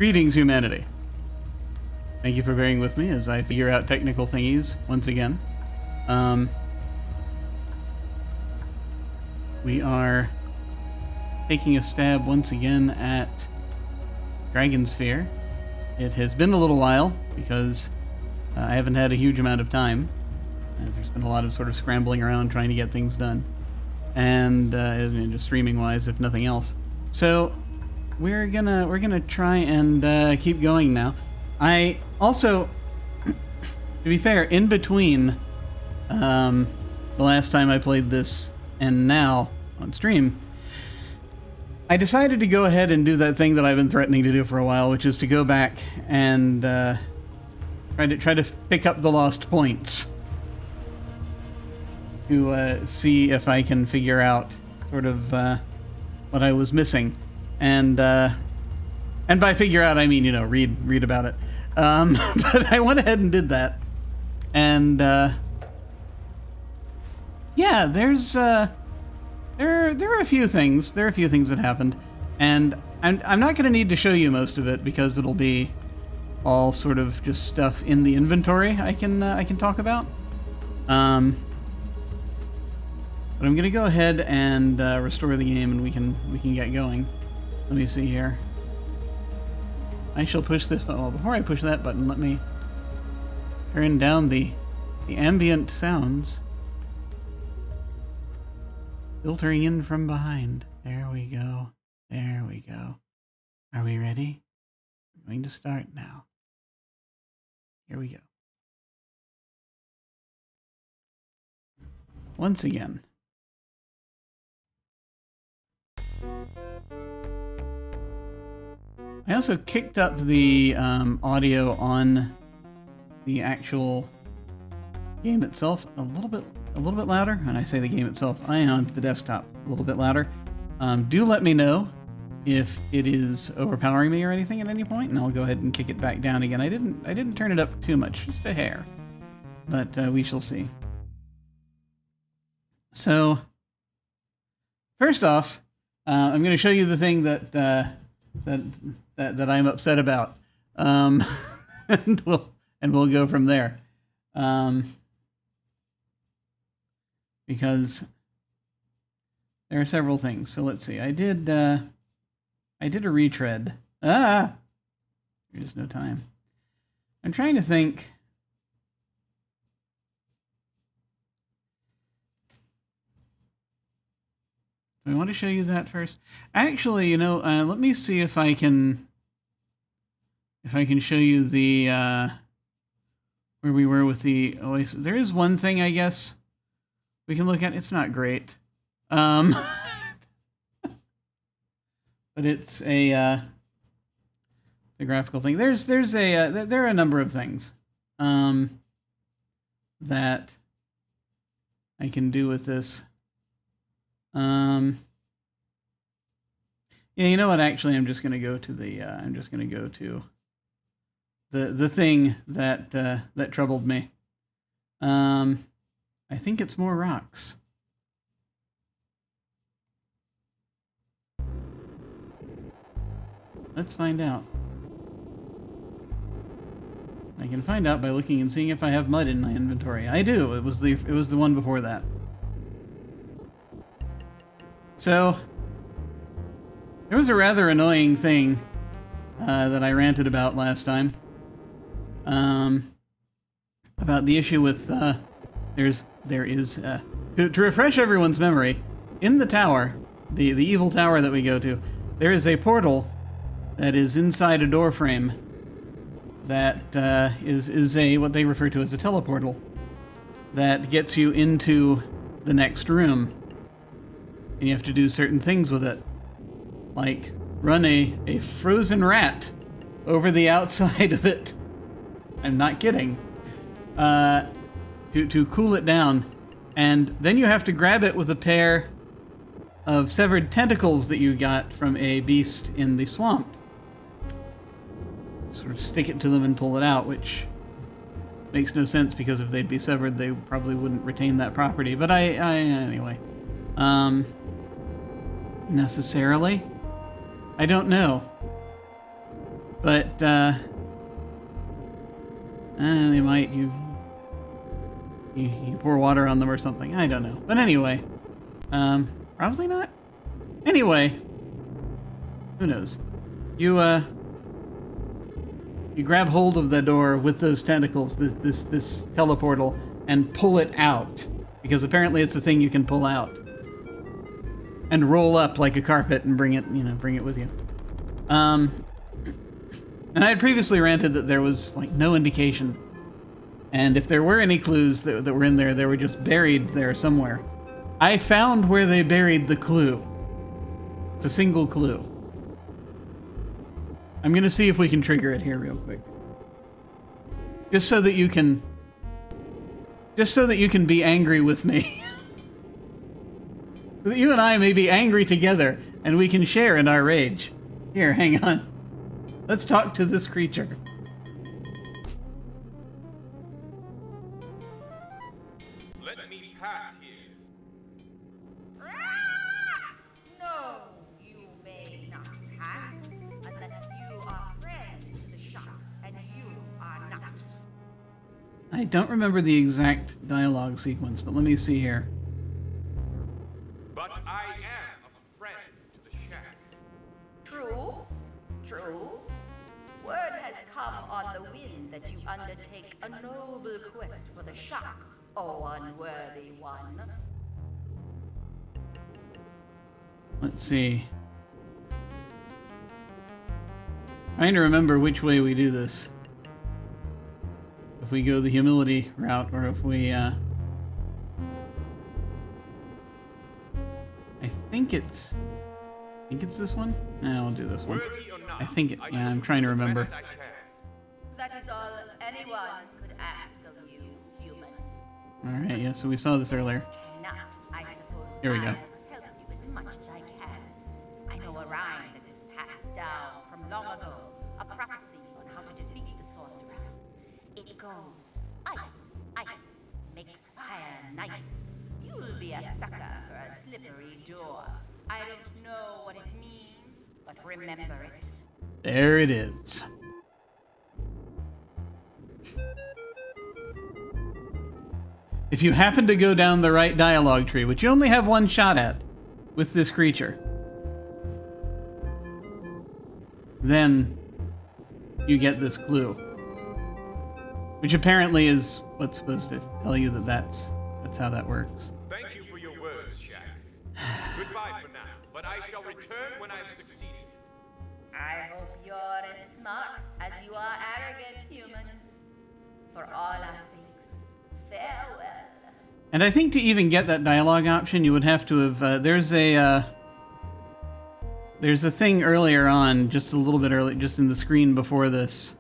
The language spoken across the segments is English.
Greetings, humanity. Thank you for bearing with me as I figure out technical thingies once again. We are taking a stab once again at Dragonsphere. It has been a little while because I haven't had a huge amount of time. There's been a lot of sort of scrambling around trying to get things done, and just streaming-wise, if nothing else. So we're gonna try and keep going now. I also, to be fair, in between the last time I played this and now on stream, I decided to go ahead and do that thing that I've been threatening to do for a while, which is to go back and try to pick up the lost points to see if I can figure out sort of what I was missing, and by figure out I mean read about it. But I went ahead and did that, and yeah, there are a few things. There are a few things that happened, and I'm not going to need to show you most of it because it'll be all sort of just stuff in the inventory I can talk about. But I'm going to go ahead and restore the game, and we can get going. Let me see here. I shall push this. Well, before I push that button, let me turn down the ambient sounds filtering in from behind. There we go. There we go. Are we ready? I'm going to start now. Here we go. Once again. I also kicked up the audio on the actual game itself a little bit louder. And I say the game itself, I on the desktop a little bit louder. Do let me know if it is overpowering me or anything at any point, and I'll go ahead and kick it back down again. I didn't turn it up too much, just a hair, but we shall see. So first off, I'm going to show you the thing that I'm upset about, and we'll go from there, because there are several things. So let's see. I did a retread. There's no time. I'm trying to think. Do I want to show you that first? Actually, let me see if I can show you the where we were with the Oasis. There is one thing I guess we can look at. It's not great, but it's a graphical thing. There are a number of things that I can do with this. Yeah, you know what? Actually, I'm just going to go to the thing that troubled me. I think it's more rocks. Let's find out. I can find out by looking and seeing if I have mud in my inventory. I do. It was the one before that. So there was a rather annoying thing that I ranted about last time, about the issue with there is to refresh everyone's memory, in the tower, the evil tower that we go to, there is a portal that is inside a door frame that is a what they refer to as a teleportal that gets you into the next room. And you have to do certain things with it, like run a frozen rat over the outside of it. I'm not kidding. To cool it down, and then you have to grab it with a pair of severed tentacles that you got from a beast in the swamp. Sort of stick it to them and pull it out, which makes no sense because if they'd be severed, they probably wouldn't retain that property. But anyway. Necessarily? I don't know. But, they might, you pour water on them or something. I don't know. But anyway, probably not. Anyway, who knows? You grab hold of the door with those tentacles, this teleportal, and pull it out. Because apparently it's a thing you can pull out. And roll up like a carpet and bring it with you. And I had previously ranted that there was, like, no indication. And if there were any clues that were in there, they were just buried there somewhere. I found where they buried the clue. It's a single clue. I'm gonna see if we can trigger it here real quick. Just so that you can be angry with me. So that you and I may be angry together, and we can share in our rage. Here, hang on. Let's talk to this creature. Let me pass here. No, you may not pass unless you are friends with the shop, and you are not. I don't remember the exact dialogue sequence, but let me see here. But I am a friend to the shack. True, true. Word has come on the wind that you undertake a noble quest for the shop, O unworthy one. Let's see. Trying to remember which way we do this. If we go the humility route, or if we, I think it's this one? No, I'll do this one. Worthy or not, I think yeah, I'm trying to remember. best I can. That is all anyone could ask of you, human. Alright, yeah, so we saw this earlier. Not, I suppose. Here we go. I help you as much as I can. I know a rhyme that is passed down from long ago, a prophecy on how to defeat the sorcerer. It goes, ice, makes fire nice. You'll be a sucker for a slippery door. I don't know what it means, but remember it. There it is. If you happen to go down the right dialogue tree, which you only have one shot at with this creature, then you get this clue. Which apparently is what's supposed to tell you that that's how that works. Thank you for your words, Shack. Goodbye for now, but I shall return when I've succeeded. I hope you're as smart as you are arrogant, human. For all our sakes, farewell. And I think to even get that dialogue option, you would have to have, there's a thing earlier on, just a little bit early, just in the screen before this,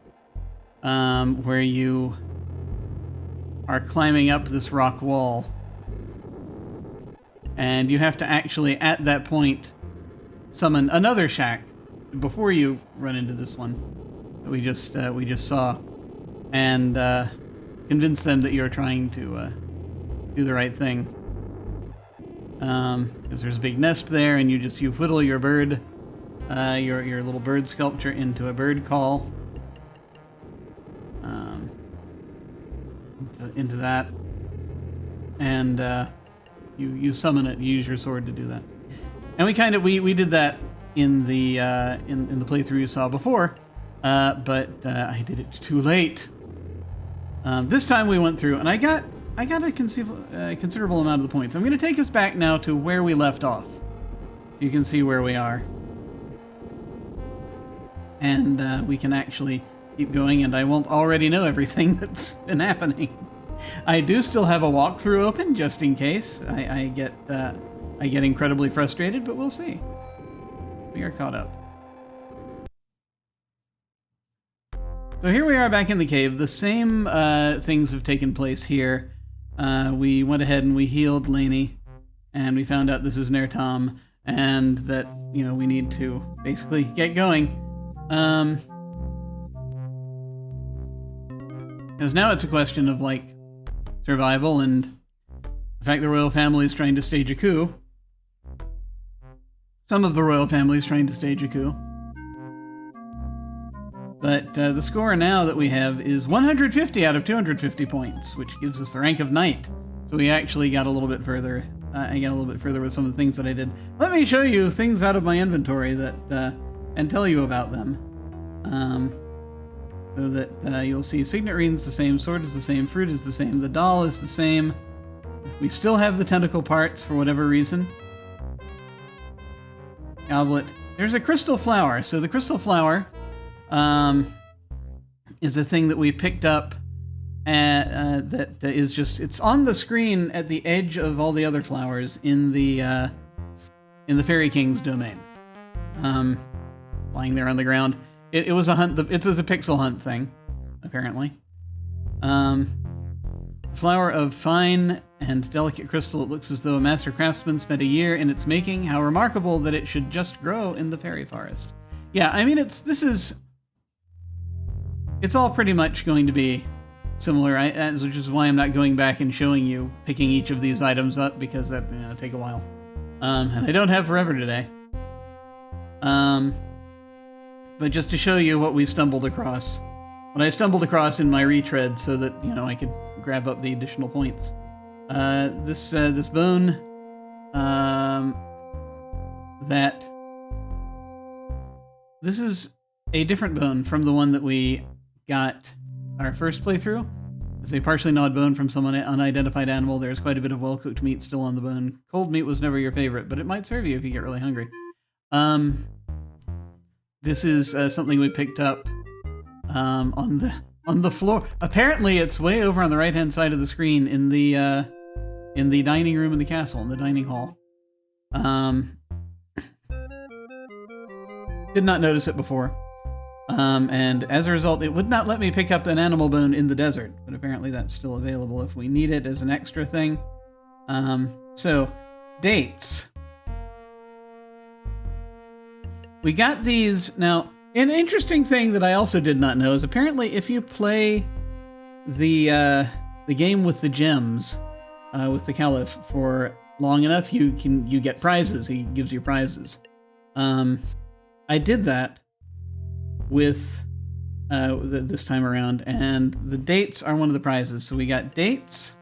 where you are climbing up this rock wall. And you have to actually, at that point, summon another shack before you run into this one that we just saw, and convince them that you're trying to do the right thing. Because there's a big nest there, and you whittle your bird, your little bird sculpture into a bird call, into that, and you summon it. You use your sword to do that. And we did that in the playthrough you saw before, but I did it too late. This time we went through, and I got a considerable amount of the points. I'm going to take us back now to where we left off, so you can see where we are, and we can actually keep going. And I won't already know everything that's been happening. I do still have a walkthrough open just in case I get incredibly frustrated, but we'll see. We are caught up. So here we are back in the cave. The same things have taken place here. We went ahead and we healed Lainey, and we found out this is Nair Tom, and that, we need to basically get going. Because now it's a question of, like, survival, and the fact the royal family is trying to stage a coup. Some of the royal family is trying to stage a coup. But the score now that we have is 150 out of 250 points, which gives us the rank of Knight. So we actually got a little bit further. I got a little bit further with some of the things that I did. Let me show you things out of my inventory that and tell you about them. So that you'll see Signet Ring's the same, Sword is the same, Fruit is the same, the Doll is the same. We still have the tentacle parts for whatever reason. Goblet. There's a crystal flower. So the crystal flower is a thing that we picked up that is just, it's on the screen at the edge of all the other flowers in the Fairy King's domain. Lying there on the ground. It was a hunt, it was a pixel hunt thing, apparently. Flower of fine and delicate crystal. It looks as though a master craftsman spent a year in its making. How remarkable that it should just grow in the fairy forest. Yeah, I mean, it's all pretty much going to be similar, which is why I'm not going back and showing you, picking each of these items up, because that, take a while. And I don't have forever today. But just to show you what we stumbled across. What I stumbled across in my retread so that, I could grab up the additional points. This bone, this is a different bone from the one that we got our first playthrough. It's a partially gnawed bone from some unidentified animal. There's quite a bit of well-cooked meat still on the bone. Cold meat was never your favorite, but it might serve you if you get really hungry. This is something we picked up on the floor. Apparently, it's way over on the right-hand side of the screen in the dining room in the castle, in the dining hall. Did not notice it before. And as a result, it would not let me pick up an animal bone in the desert, but apparently that's still available if we need it as an extra thing. So, dates. We got these. Now, an interesting thing that I also did not know is apparently if you play the game with the gems, with the Caliph for long enough, you get prizes. He gives you prizes. I did that with this time around, and the dates are one of the prizes. So we got dates.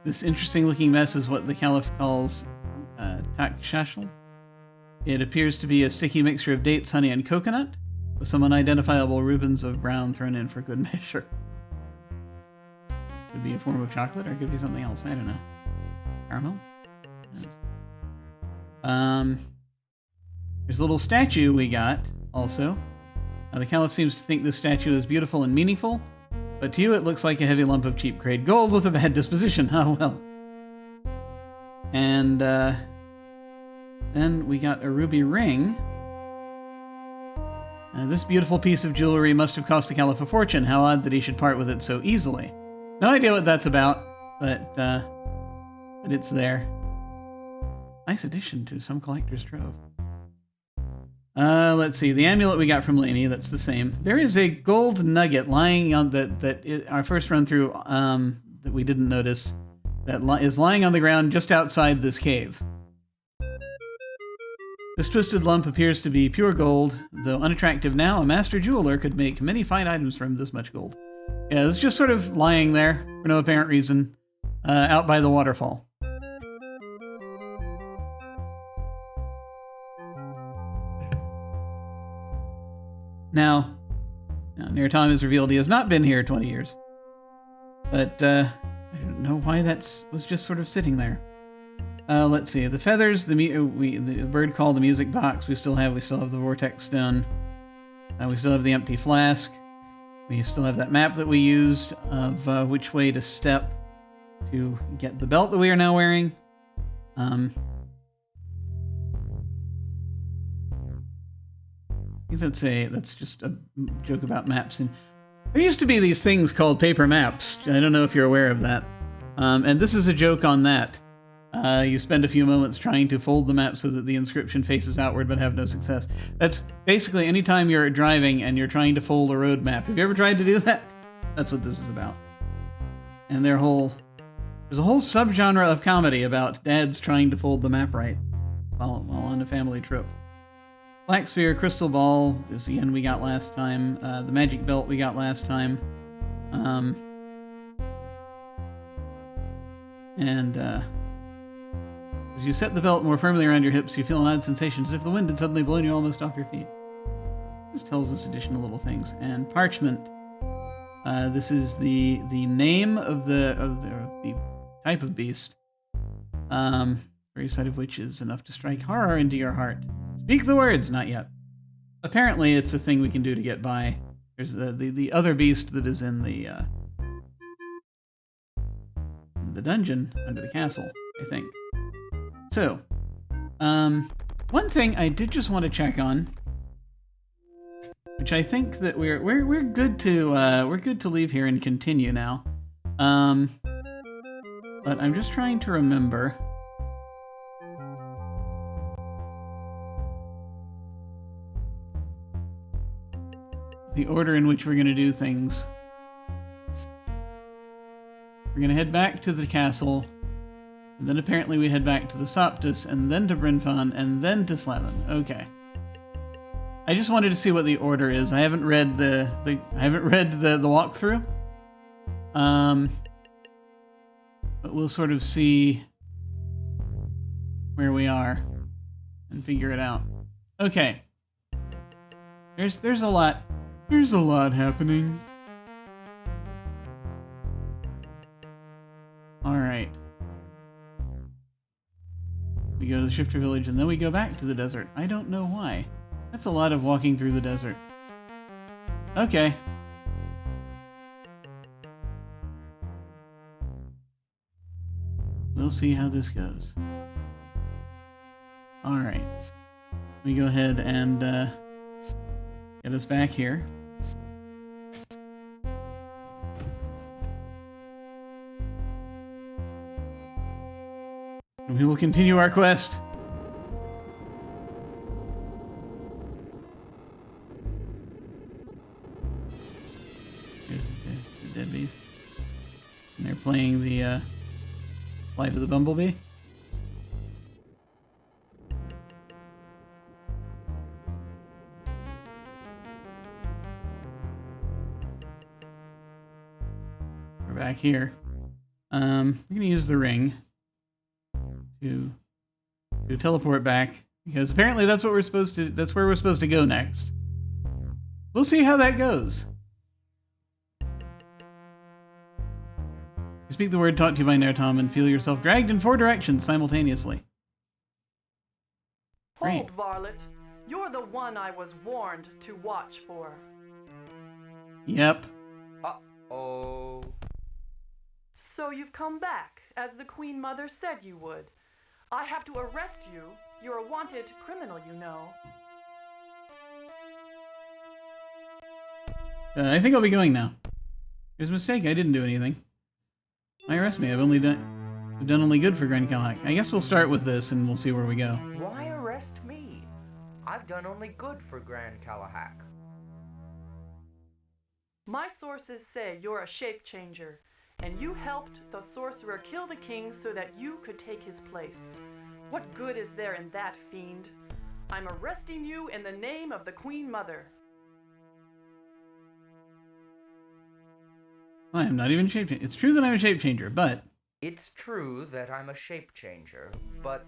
This interesting looking mess is what the Caliph calls takshashal. It appears to be a sticky mixture of dates, honey, and coconut, with some unidentifiable ribbons of brown thrown in for good measure. Could be a form of chocolate, or it could be something else. I don't know. Caramel? Yes. There's a little statue we got, also. The Caliph seems to think this statue is beautiful and meaningful, but to you it looks like a heavy lump of cheap grade gold with a bad disposition. Oh well. And, then we got a ruby ring. This beautiful piece of jewelry must have cost the Caliph a fortune. How odd that he should part with it so easily. No idea what that's about, but it's there. Nice addition to some collector's trove. Let's see. The amulet we got from Lainey, that's the same. There is a gold nugget lying on our first run through that we didn't notice, that is lying on the ground just outside this cave. This twisted lump appears to be pure gold, though unattractive now. A master jeweler could make many fine items from this much gold. Yeah, it's just sort of lying there for no apparent reason, out by the waterfall. Now, near time is revealed he has not been here 20 years. But I don't know why that was just sort of sitting there. Let's see. The feathers, the bird call, the music box. We still have the vortex stone. We still have the empty flask. We still have that map that we used of which way to step to get the belt that we are now wearing. I think that's just a joke about maps. And there used to be these things called paper maps. I don't know if you're aware of that. And this is a joke on that. You spend a few moments trying to fold the map so that the inscription faces outward, but have no success. That's basically anytime you're driving and you're trying to fold a road map. Have you ever tried to do that? That's what this is about. And there's a whole subgenre of comedy about dads trying to fold the map right while on a family trip. Black Sphere, Crystal Ball, this again we got last time. The Magic Belt we got last time. As you set the belt more firmly around your hips, you feel an odd sensation as if the wind had suddenly blown you almost off your feet. This tells us additional little things. And Parchment. This is the name of the type of beast. Very sight of which is enough to strike horror into your heart. Speak the words, not yet. Apparently, it's a thing we can do to get by. There's the other beast that is in the dungeon under the castle, I think. So, one thing I did just want to check on, which I think that we're good to leave here and continue now. But I'm just trying to remember. The order in which we're going to do things. We're going to head back to the castle, and then apparently we head back to the Soptus, and then to Brynfon, and then to Slathen. Okay. I just wanted to see what the order is. I haven't read the walkthrough. But we'll sort of see where we are and figure it out. Okay. There's a lot. There's a lot happening. Alright. We go to the Shifter Village and then we go back to the desert. I don't know why. That's a lot of walking through the desert. Okay. We'll see how this goes. Alright. Let me go ahead and get us back here. And we will continue our quest. Here's the dead beast. And they're playing the Flight of the Bumblebee. We're back here. We're gonna use the ring to teleport back, because apparently that's what we're supposed to. That's where we're supposed to go next. We'll see how that goes. You speak the word taught to you by Nertom and feel yourself dragged in 4 directions simultaneously. Great. Hold, varlet. You're the one I was warned to watch for. Yep. Uh-oh. So you've come back, as the Queen Mother said you would. I have to arrest you. You're a wanted criminal, you know. I think I'll be going now. There's a mistake. I didn't do anything. Why arrest me? I've done only good for Grand Kalak. I guess we'll start with this and we'll see where we go. Why arrest me? I've done only good for Grand Kalahak. My sources say you're a shape changer, and you helped the sorcerer kill the king so that you could take his place. What good is there in that, fiend? I'm arresting you in the name of the Queen Mother. I am not even a shape changer. It's true that I'm a shape changer, but It's true that I'm a shape changer, but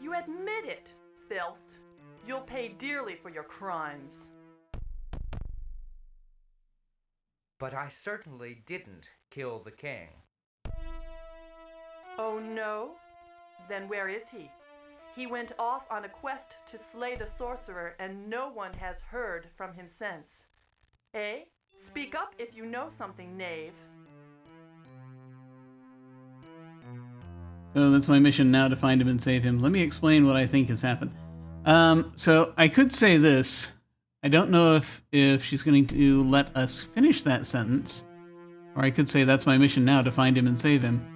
You admit it, filth. You'll pay dearly for your crimes. I certainly didn't kill the king. Oh no? Then where is he? He went off on a quest to slay the sorcerer, and no one has heard from him since. Eh? Speak up if you know something, knave. so that's my mission now, to find him and save him. Let me explain what I think has happened. So I could say this. I don't know if she's going to let us finish that sentence, or I could say that's my mission now, to find him and save him.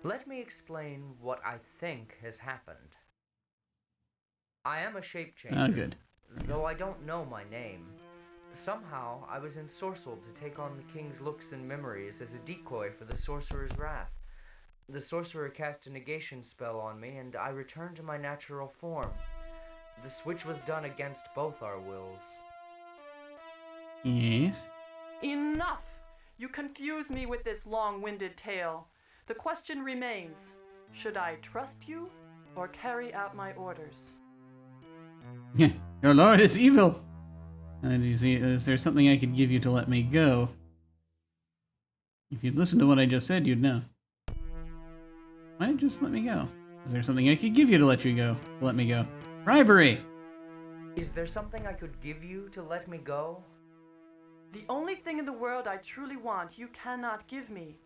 Let me explain what I think has happened. I am a shape changer, Ah, good. though I don't know my name. Somehow, I was ensorcelled to take on the king's looks and memories as a decoy for the sorcerer's wrath. The sorcerer cast a negation spell on me, and I returned to my natural form. The switch was done against both our wills. Yes. Enough! You confuse me with this long-winded tale. The question remains, should I trust you or carry out my orders? Your lord is evil. Is there something I could give you to let me go? If you'd listen to what I just said, you'd know. Why don't you just let me go? Is there something I could give you to let you go? To let me go. Bribery! Is there something I could give you to let me go? The only thing in the world I truly want you cannot give me.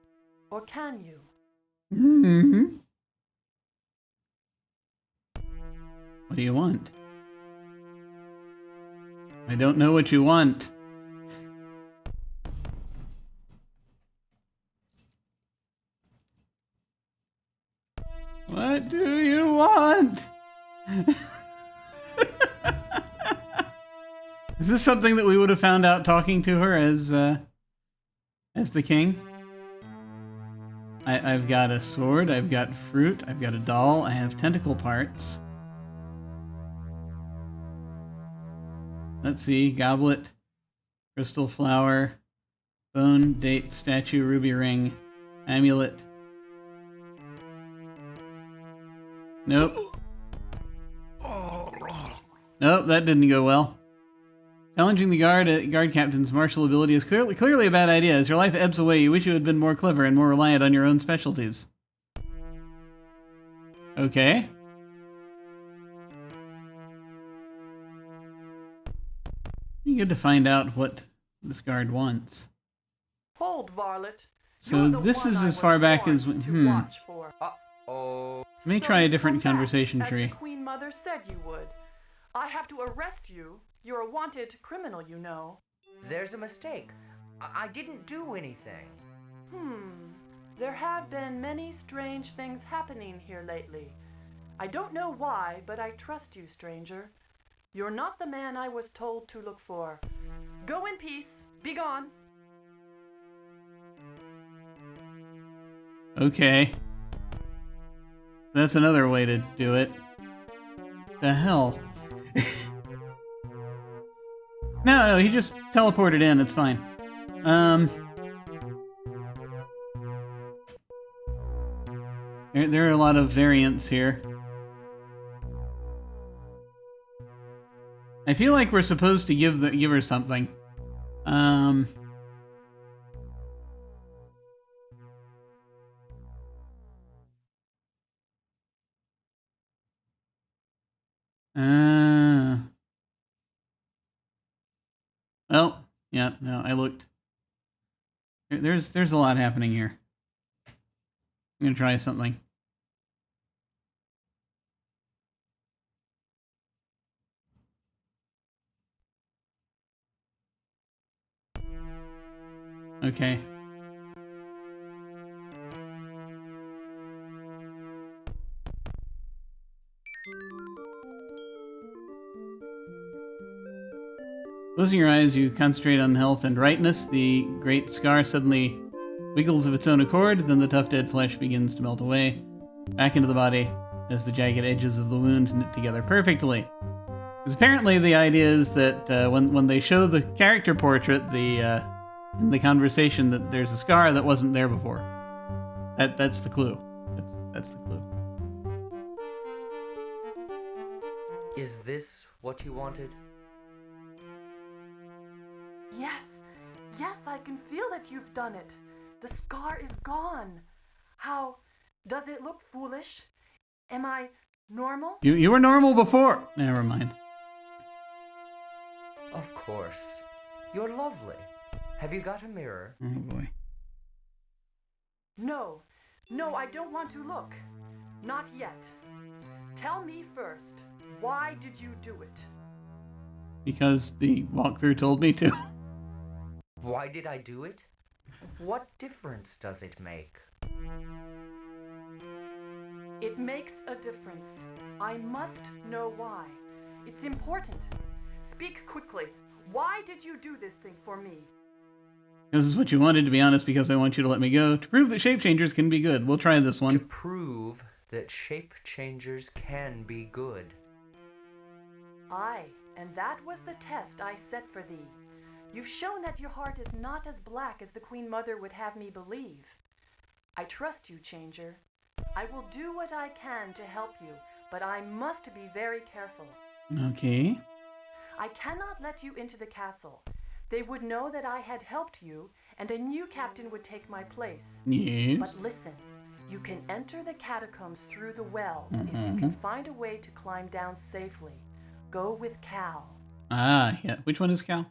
Or can you? Mm-hmm. What do you want? I don't know what you want. What do you want? Is this something that we would have found out talking to her as the king? I've got a sword, I've got fruit, I've got a doll, I have tentacle parts. Let's see, goblet, crystal flower, bone, date, statue, ruby ring, amulet. Nope. Nope, that didn't go well. Challenging the guard captain's martial ability is clearly a bad idea. As your life ebbs away, you wish you had been more clever and more reliant on your own specialties. Okay. You get to find out what this guard wants. Hold, varlet. So this is as far back as... Watch for. Uh-oh. Let me try a different conversation as tree. the Queen Mother said you would. I have to arrest you. You're a wanted criminal, you know. There's a mistake. I didn't do anything. There have been many strange things happening here lately. I don't know why, but I trust you, stranger. You're not the man I was told to look for. Go in peace. Be gone. Okay. That's another way to do it. The hell? No, he just teleported in. It's fine. There are a lot of variants here. I feel like we're supposed to give her something. Well, yeah, no, I looked. There's a lot happening here. I'm gonna try something. Okay. Closing your eyes, you concentrate on health and rightness. The great scar suddenly wiggles of its own accord, then the tough dead flesh begins to melt away, back into the body, as the jagged edges of the wound knit together perfectly. Because apparently the idea is that when they show the character portrait, in the conversation, that there's a scar that wasn't there before. That's the clue. That's the clue. Is this what you wanted? Yes, I can feel that you've done it. The scar is gone. How? Does it look foolish? Am I normal? You were normal before. Never mind. Of course. You're lovely. Have you got a mirror? Oh boy. No, I don't want to look. Not yet. Tell me first, why did you do it? Because the walkthrough told me to. Why did I do it? What difference does it make? It makes a difference. I must know why. It's important. Speak quickly. Why did you do this thing for me? This is what you wanted, to be honest, because I want you to let me go. To prove that shape changers can be good. We'll try this To one. prove that shape changers can be good. Aye, and that was the test I set for thee. You've shown that your heart is not as black as the Queen Mother would have me believe. I trust you, Changer. I will do what I can to help you, but I must be very careful. Okay. I cannot let you into the castle. They would know that I had helped you, and a new captain would take my place. Yes. But listen, you can enter the catacombs through the well if you can find a way to climb down safely. Go with Cal. Ah, yeah. Which one is Cal?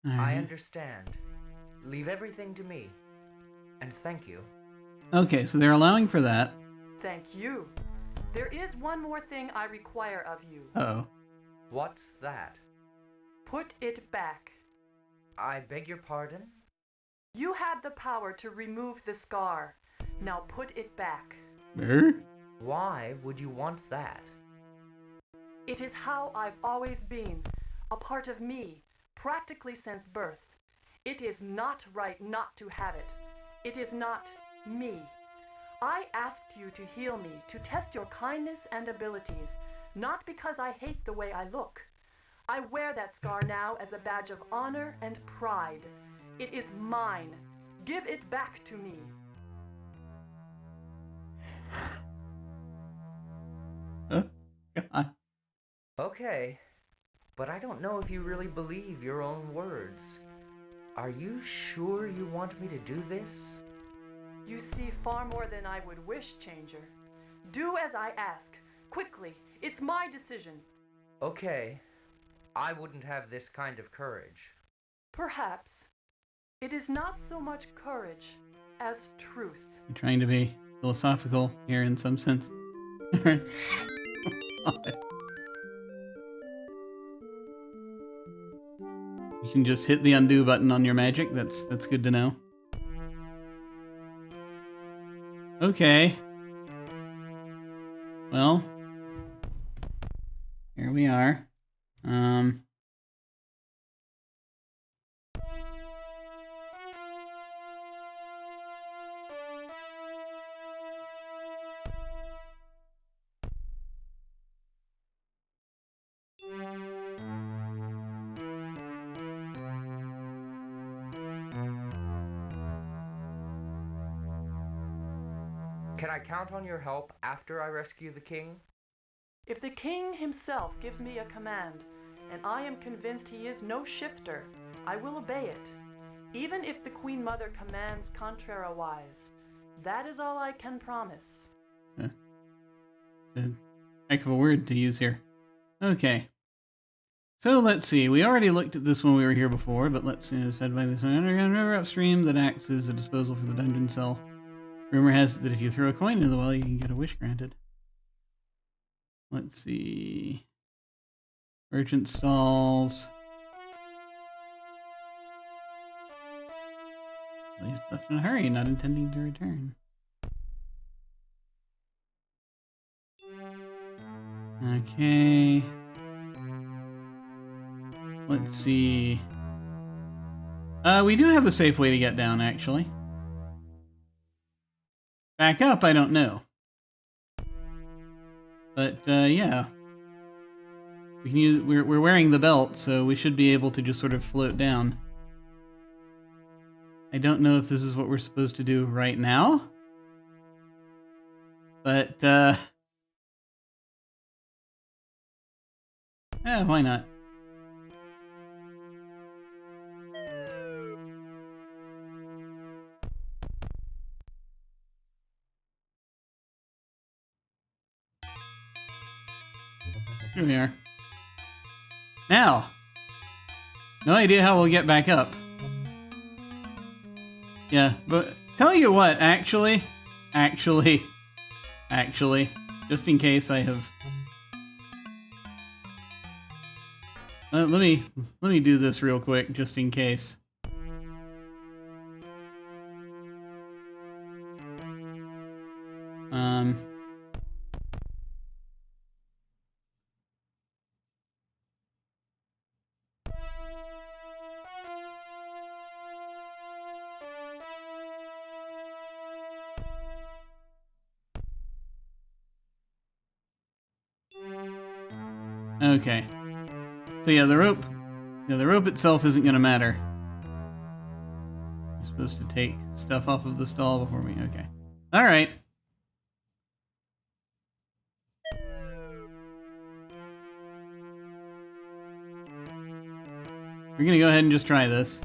All I right. understand. Leave everything to me. And thank you. Okay, so they're allowing for that. Thank you. There is one more thing I require of you. Uh-oh. What's that? Put it back. I beg your pardon? You had the power to remove the scar. Now put it back. Why would you want that? It is how I've always been, a part of me, practically since birth. It is not right not to have it. It is not me. I asked you to heal me, to test your kindness and abilities, not because I hate the way I look. I wear that scar now as a badge of honor and pride. It is mine. Give it back to me. Oh, God. Okay, but I don't know if you really believe your own words. Are you sure you want me to do this? You see far more than I would wish, Changer. Do as I ask. Quickly. It's my decision. Okay, I wouldn't have this kind of courage. Perhaps. It is not so much courage as truth. I'm trying to be philosophical here in some sense. You can just hit the undo button on your magic. That's good to know. Okay. Well, here we are. Can I count on your help after I rescue the king? If the king himself gives me a command, and I am convinced he is no shifter, I will obey it, even if the Queen Mother commands contrariwise. That is all I can promise. It's a heck of a word to use here. Okay. So let's see. We already looked at this when we were here before, but let's see. It's fed by this underground river upstream that acts as a disposal for the dungeon cell. Rumor has it that if you throw a coin into the well, you can get a wish granted. Let's see. Merchant stalls. He's left in a hurry, not intending to return. Okay. Let's see. We do have a safe way to get down, actually. Back up, I don't know. But, yeah. We can use, we're wearing the belt, so we should be able to just sort of float down. I don't know if this is what we're supposed to do right now. But, yeah, why not? Here we are. Now, no idea how we'll get back up. Yeah, but tell you what, actually, just in case I have. Let me do this real quick, just in case. Okay. So yeah, the rope itself isn't going to matter. You're supposed to take stuff off of the stall before we... Okay. Alright. We're going to go ahead and just try this.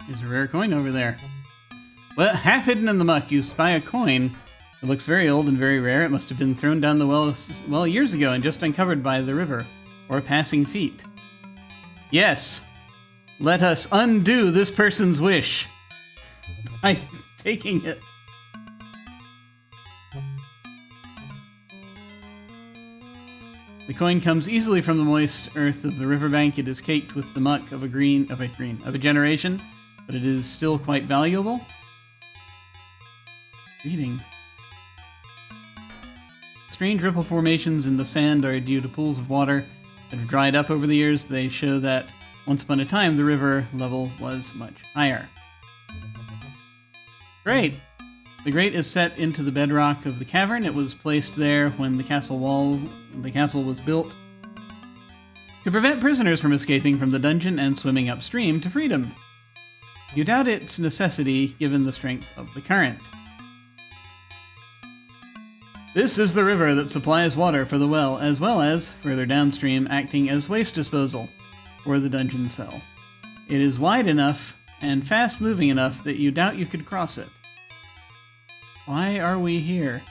There's a rare coin over there. Well, half hidden in the muck, you spy a coin. It looks very old and very rare. It must have been thrown down the well years ago and just uncovered by the river, or passing feet. Yes, let us undo this person's wish by taking it. The coin comes easily from the moist earth of the riverbank. It is caked with the muck of a generation, but it is still quite valuable. Reading. Strange ripple formations in the sand are due to pools of water that have dried up over the years. They show that once upon a time the river level was much higher. Great! The grate is set into the bedrock of the cavern. It was placed there when the castle was built to prevent prisoners from escaping from the dungeon and swimming upstream to freedom. You doubt its necessity given the strength of the current. This is the river that supplies water for the well, as well as, further downstream, acting as waste disposal for the dungeon cell. It is wide enough and fast-moving enough that you doubt you could cross it. Why are we here?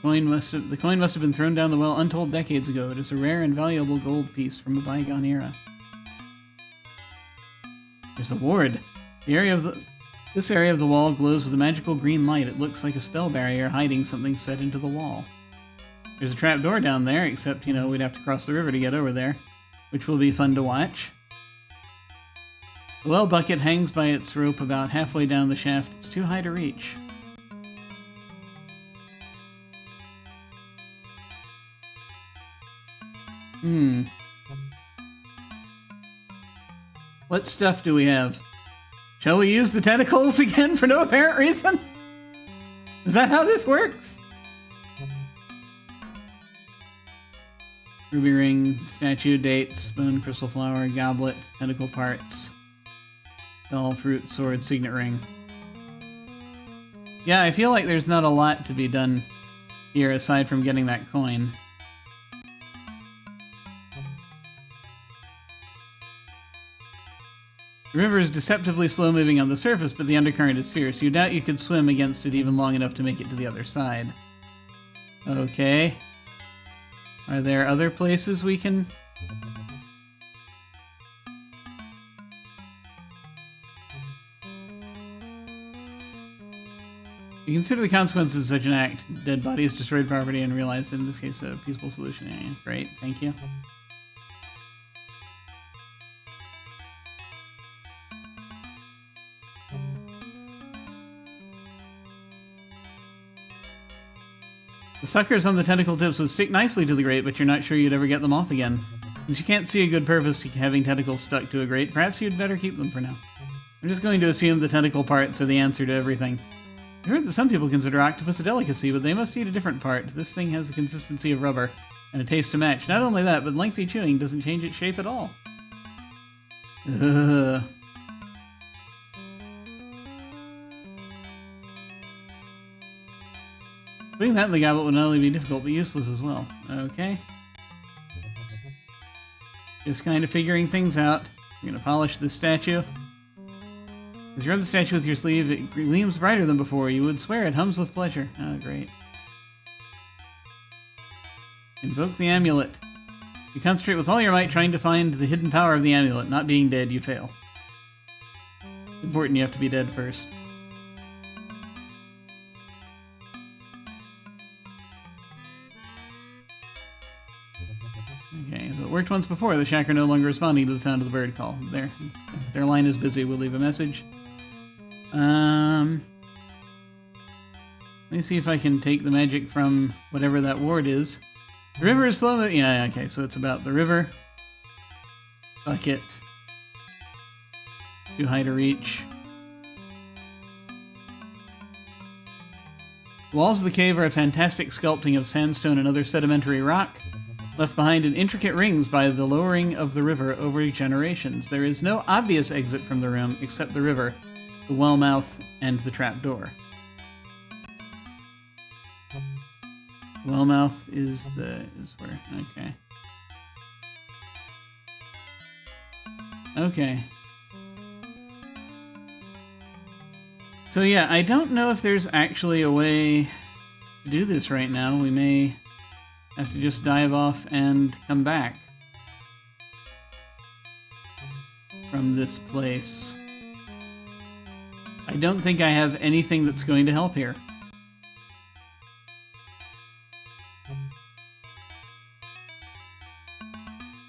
The coin must have been thrown down the well untold decades ago. It is a rare and valuable gold piece from a bygone era. There's a ward. This area of the wall glows with a magical green light. It looks like a spell barrier hiding something set into the wall. There's a trapdoor down there, except, you know, we'd have to cross the river to get over there, which will be fun to watch. The well bucket hangs by its rope about halfway down the shaft. It's too high to reach. What stuff do we have? Shall we use the tentacles again for no apparent reason? Is that how this works? Ruby ring, statue, date, spoon, crystal flower, goblet, tentacle parts, doll, fruit, sword, signet ring. Yeah, I feel like there's not a lot to be done here aside from getting that coin. The river is deceptively slow-moving on the surface, but the undercurrent is fierce. You doubt you could swim against it even long enough to make it to the other side. Okay. Are there other places we can... You consider the consequences of such an act. Dead bodies, destroyed property, and realize that in this case a peaceful solution. Yeah, great, thank you. The suckers on the tentacle tips would stick nicely to the grate, but you're not sure you'd ever get them off again. Since you can't see a good purpose to having tentacles stuck to a grate, perhaps you'd better keep them for now. I'm just going to assume the tentacle parts are the answer to everything. I heard that some people consider octopus a delicacy, but they must eat a different part. This thing has the consistency of rubber, and a taste to match. Not only that, but lengthy chewing doesn't change its shape at all. Ugh. Putting that in the goblet would not only be difficult, but useless as well. Okay. Just kind of figuring things out. We're gonna polish this statue. As you rub the statue with your sleeve, it gleams brighter than before. You would swear it hums with pleasure. Oh, great. Invoke the amulet. You concentrate with all your might trying to find the hidden power of the amulet. Not being dead, you fail. It's important you have to be dead first. Okay, so it worked once before. The shack are no longer responding to the sound of the bird call. Their line is busy. We'll leave a message. Let me see if I can take the magic from whatever that ward is. The river is slow. Yeah, okay, so it's about the river. Bucket. Too high to reach. The walls of the cave are a fantastic sculpting of sandstone and other sedimentary rock, left behind in intricate rings by the lowering of the river over generations. There is no obvious exit from the room except the river, the well mouth, and the trapdoor. Well mouth is where, okay. Okay. So yeah, I don't know if there's actually a way to do this right now. We may have to just dive off and come back from this place. I don't think I have anything that's going to help here.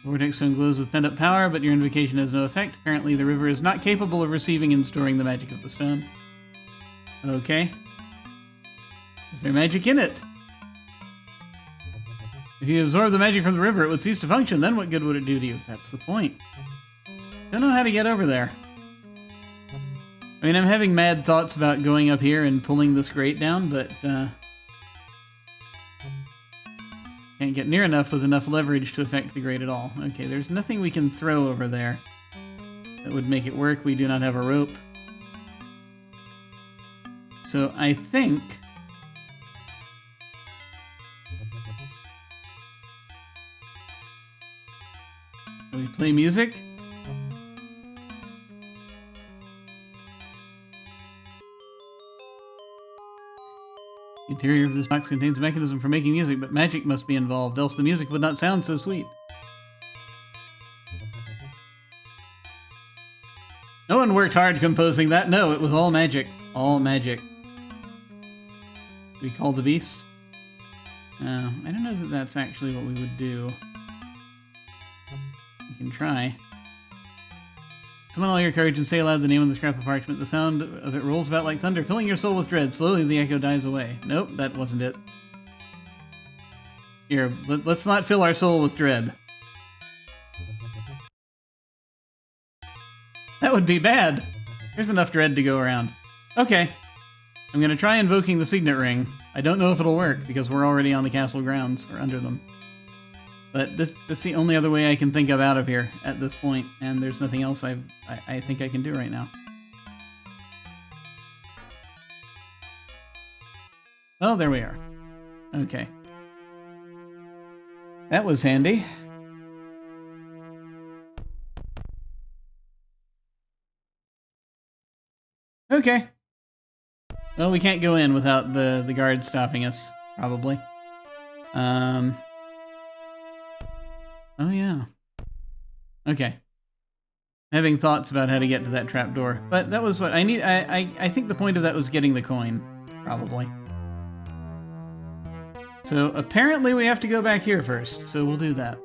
Vortex Stone glows with pent-up power, but your invocation has no effect. Apparently the river is not capable of receiving and storing the magic of the stone. Okay. Is there magic in it? If you absorb the magic from the river, it would cease to function. Then what good would it do to you? That's the point. Don't know how to get over there. I mean, I'm having mad thoughts about going up here and pulling this grate down, but can't get near enough with enough leverage to affect the grate at all. Okay, there's nothing we can throw over there that would make it work. We do not have a rope. So I think we play music. The interior of this box contains a mechanism for making music, but magic must be involved, else the music would not sound so sweet. No one worked hard composing that. No, it was all magic. All magic. We call the beast? I don't know that that's actually what we would do. We can try. Summon all your courage and say aloud the name of the scrap of parchment. The sound of it rolls about like thunder, filling your soul with dread. Slowly the echo dies away. Nope, that wasn't it. Here, let's not fill our soul with dread. That would be bad. There's enough dread to go around. Okay. I'm going to try invoking the signet ring. I don't know if it'll work, because we're already on the castle grounds, or under them. But that's the only other way I can think of out of here at this point, and there's nothing else I think I can do right now. Oh, there we are. Okay. That was handy. Okay. Well, we can't go in without the guard stopping us, probably. Oh, yeah. Okay. Having thoughts about how to get to that trapdoor. But that was what I need. I think the point of that was getting the coin, probably. So apparently we have to go back here first, so we'll do that.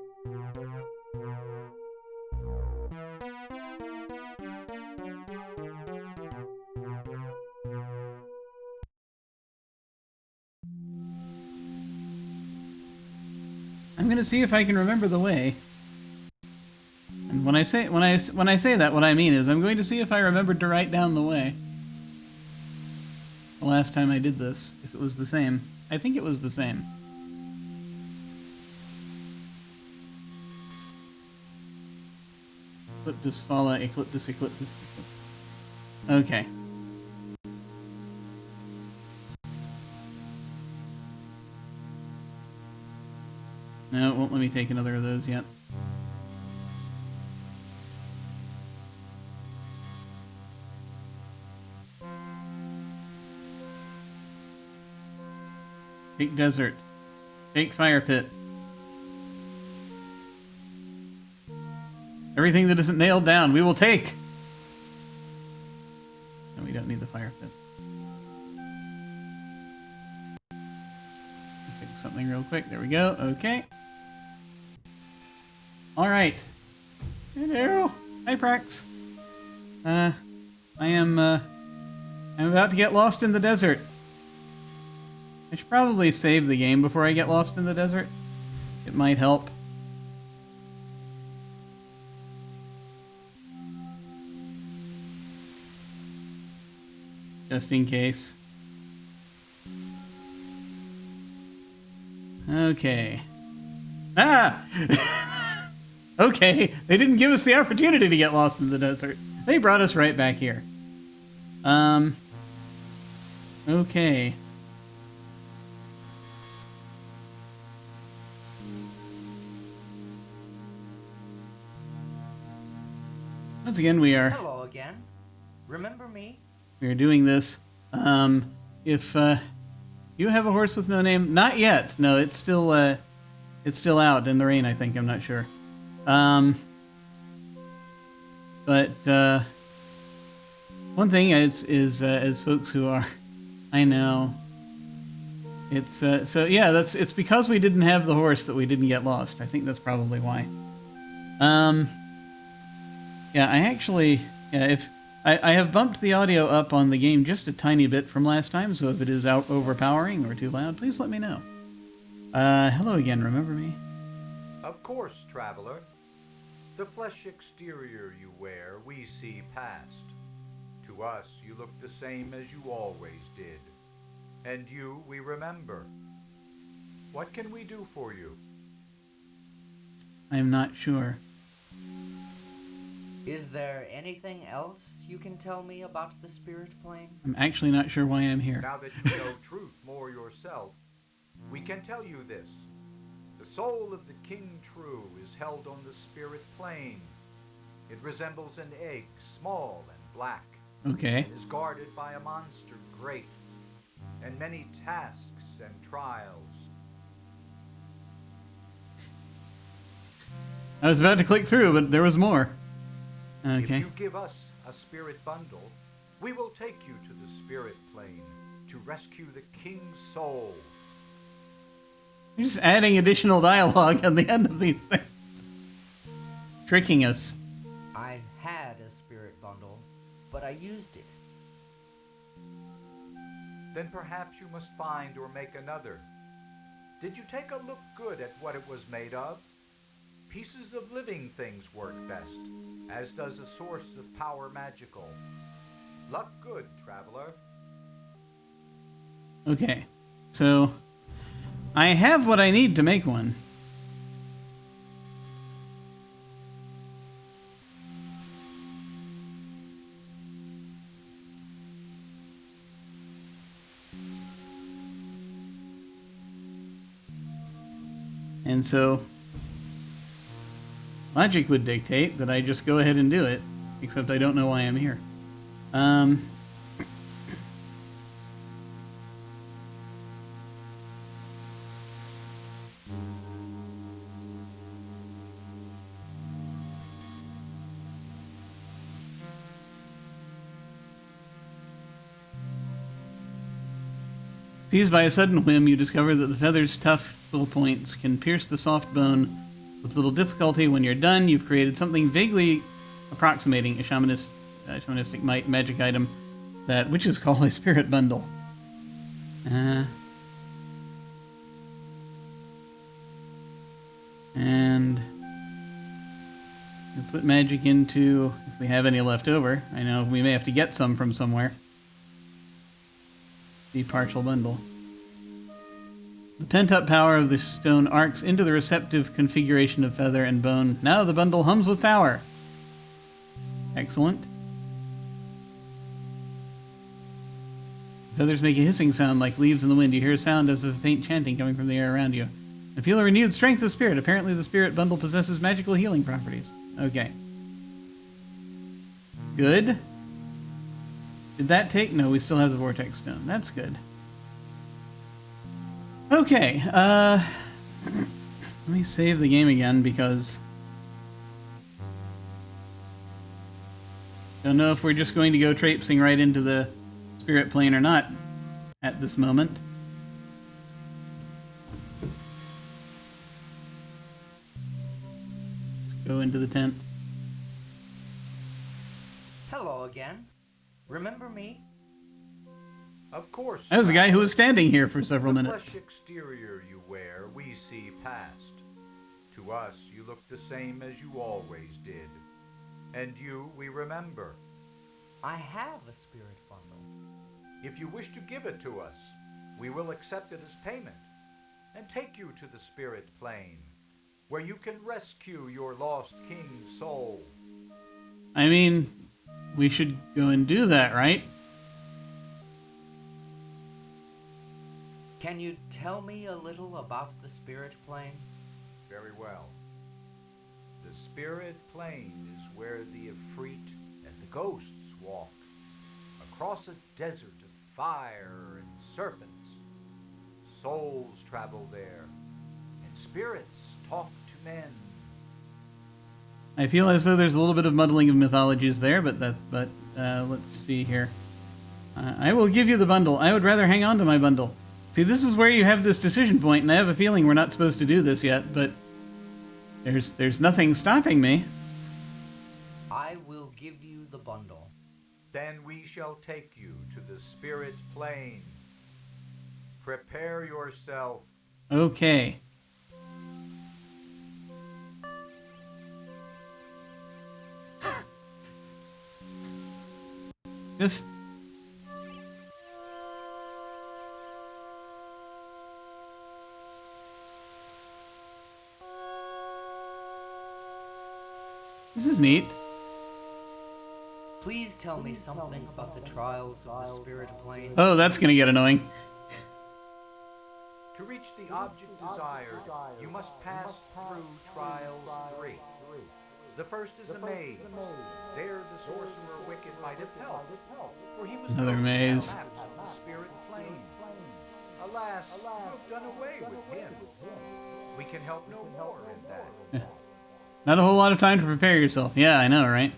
I'm gonna see if I can remember the way. And when I say that, what I mean is I'm going to see if I remembered to write down the way. The last time I did this, if it was the same. I think it was the same. Ecliptus Fala, Ecliptus, Ecliptus, Ecliptus. Okay. No, it won't let me take another of those yet. Take desert. Take fire pit. Everything that isn't nailed down, we will take! No, we don't need the fire pit. Take something real quick. There we go. Okay. Alright. Hello. Hi, Prax. I'm about to get lost in the desert. I should probably save the game before I get lost in the desert. It might help. Just in case. Okay. Ah! Okay, they didn't give us the opportunity to get lost in the desert. They brought us right back here. Okay. Once again, we are Hello again. Remember me? doing this. If you have a horse with no name, not yet. No, it's still out in the rain. I think, I'm not sure. But one thing is as folks who are, I know. It's so yeah. It's because we didn't have the horse that we didn't get lost. I think that's probably why. Yeah, I actually, yeah, if I have bumped the audio up on the game just a tiny bit from last time, so if it is overpowering or too loud, please let me know. Hello again, remember me? Of course, traveler. The flesh exterior you wear, we see past. To us, you look the same as you always did. And you, we remember. What can we do for you? I'm not sure. Is there anything else you can tell me about the spirit plane? I'm actually not sure why I'm here. Now that you know truth more yourself, we can tell you this. The soul of the King True is held on the spirit plane. It resembles an egg, small and black. Okay. It is guarded by a monster great, and many tasks and trials. I was about to click through, but there was more. Okay. If you give us a spirit bundle, we will take you to the spirit plane to rescue the King's soul. You're just adding additional dialogue on the end of these things. Tricking us. I had a spirit bundle, but I used it. Then perhaps you must find or make another. Did you take a look good at what it was made of? Pieces of living things work best, as does a source of power magical. Luck good, traveler. Okay. So, I have what I need to make one. And so, logic would dictate that I just go ahead and do it, except I don't know why I'm here. Seized by a sudden whim, you discover that the feather's tough little points can pierce the soft bone with little difficulty. When you're done, you've created something vaguely approximating a shamanistic magic item that witches call a spirit bundle. And we'll put magic into, if we have any left over. I know we may have to get some from somewhere. The partial bundle. The pent-up power of the stone arcs into the receptive configuration of feather and bone. Now the bundle hums with power. Excellent. Feathers make a hissing sound like leaves in the wind. You hear a sound as of faint chanting coming from the air around you. And feel a renewed strength of spirit. Apparently the spirit bundle possesses magical healing properties. Okay. Good. Did that take? No, we still have the vortex stone. That's good. Okay, let me save the game again because don't know if we're just going to go traipsing right into the spirit plane or not at this moment. Let's go into the tent. Hello again. Remember me? Of course. That was a guy who was standing here for several the minutes. flesh exterior you wear, we see past. To us, you look the same as you always did. And you, we remember. I have a spirit bundle. If you wish to give it to us, we will accept it as payment and take you to the spirit plane, where you can rescue your lost king's soul. I mean, we should go and do that, right? Can you tell me a little about the spirit plane? Very well. The spirit plane is where the Ifrit and the ghosts walk, across a desert of fire and serpents. Souls travel there, and spirits talk to men. I feel as though there's a little bit of muddling of mythologies there, but let's see here. I will give you the bundle. I would rather hang on to my bundle. See, this is where you have this decision point, and I have a feeling we're not supposed to do this yet, but there's nothing stopping me. I will give you the bundle. Then we shall take you to the spirit plane. Prepare yourself. Okay. Just... This is neat. Please tell me something about the trials of the spirit plane. Oh, that's gonna get annoying. To reach the object desired, you must pass through trials 3. The first is a maze. There the sorcerer wicked might have helped, for he was Another maze. mapped the spirit plane. Alas, you have done away with him. We can help no more in that. Not a whole lot of time to prepare yourself. Yeah, I know, right?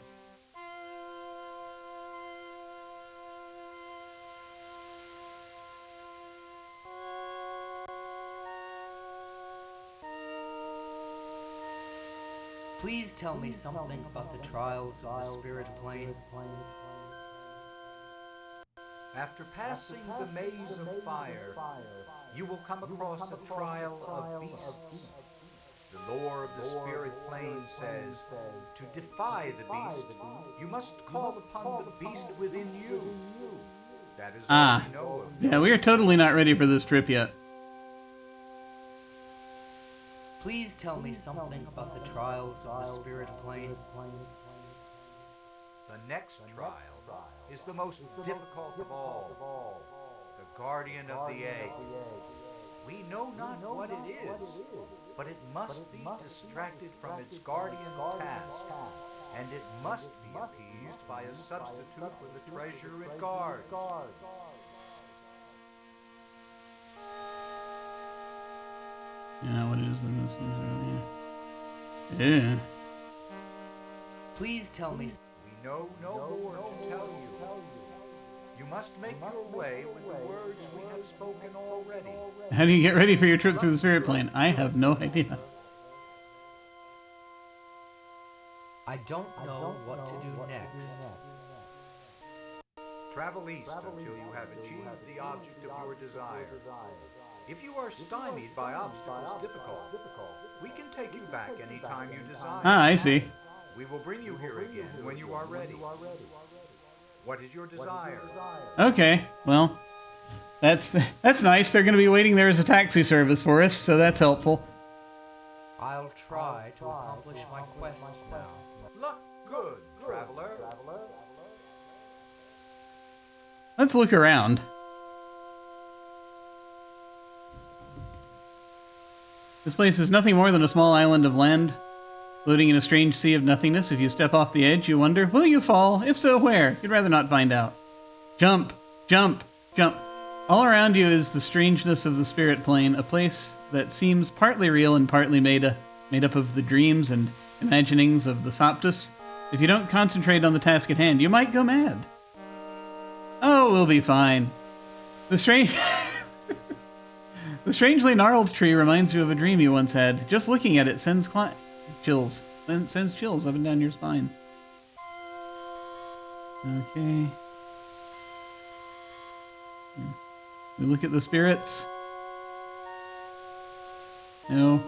Please tell me something about the trials of the spirit plane. After passing the maze of fire, you will come across a trial of beasts. The lore of the spirit plane says, to defy the beast, you must call upon the beast within you. That is all we know of. Yeah, we are totally not ready for this trip yet. Please tell me something about the trials of the spirit plane. The next trial is the most difficult of all. The guardian of the egg. We know not what it is, but it must be distracted from its guardian task, and it must be appeased by a substitute for the treasure it guards. Yeah, what is this? Yeah. Please tell me. We know no more to tell you. You must make your way with the words we have spoken already. How do you get ready for your trip through the spirit plane? I have no idea. I don't know what to do next. Travel east until you have achieved the object of your desire. If you are stymied by obstacles difficult, we can take you back any time you desire. Ah, I see. We will bring you here again when you are ready. What is your desire? Okay, well, that's nice. They're going to be waiting there as a taxi service for us, so that's helpful. I'll try to accomplish my quest now. Luck good, traveler. Let's look around. This place is nothing more than a small island of land, floating in a strange sea of nothingness. If you step off the edge, you wonder, will you fall? If so, where? You'd rather not find out. Jump, jump, jump. All around you is the strangeness of the spirit plane, a place that seems partly real and partly made up of the dreams and imaginings of the Soptus. If you don't concentrate on the task at hand, you might go mad. Oh, we'll be fine. The strangely gnarled tree reminds you of a dream you once had. Just looking at it sends chills. Sends chills up and down your spine. Okay. We look at the spirits. No.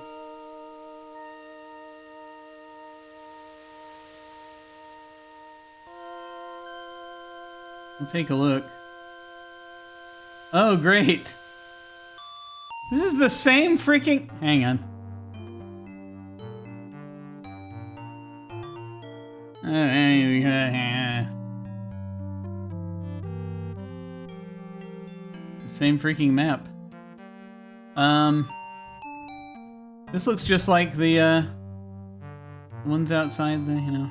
We'll take a look. Oh, great. This is the same freaking... Hang on. The same freaking map. This looks just like the ones outside the,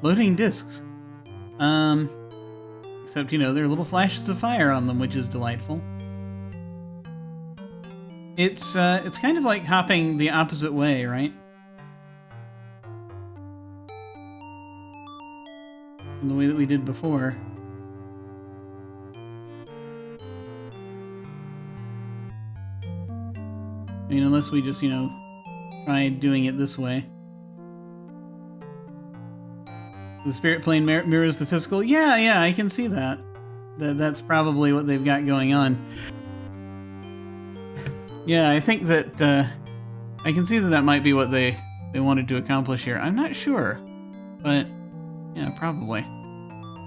floating discs. Except, there are little flashes of fire on them, which is delightful. It's kind of like hopping the opposite way, right? From the way that we did before. I mean, unless we just, try doing it this way. The spirit plane mirrors the physical. Yeah, I can see that. That's probably what they've got going on. Yeah, I think that I can see that might be what they wanted to accomplish here. I'm not sure, but yeah, probably.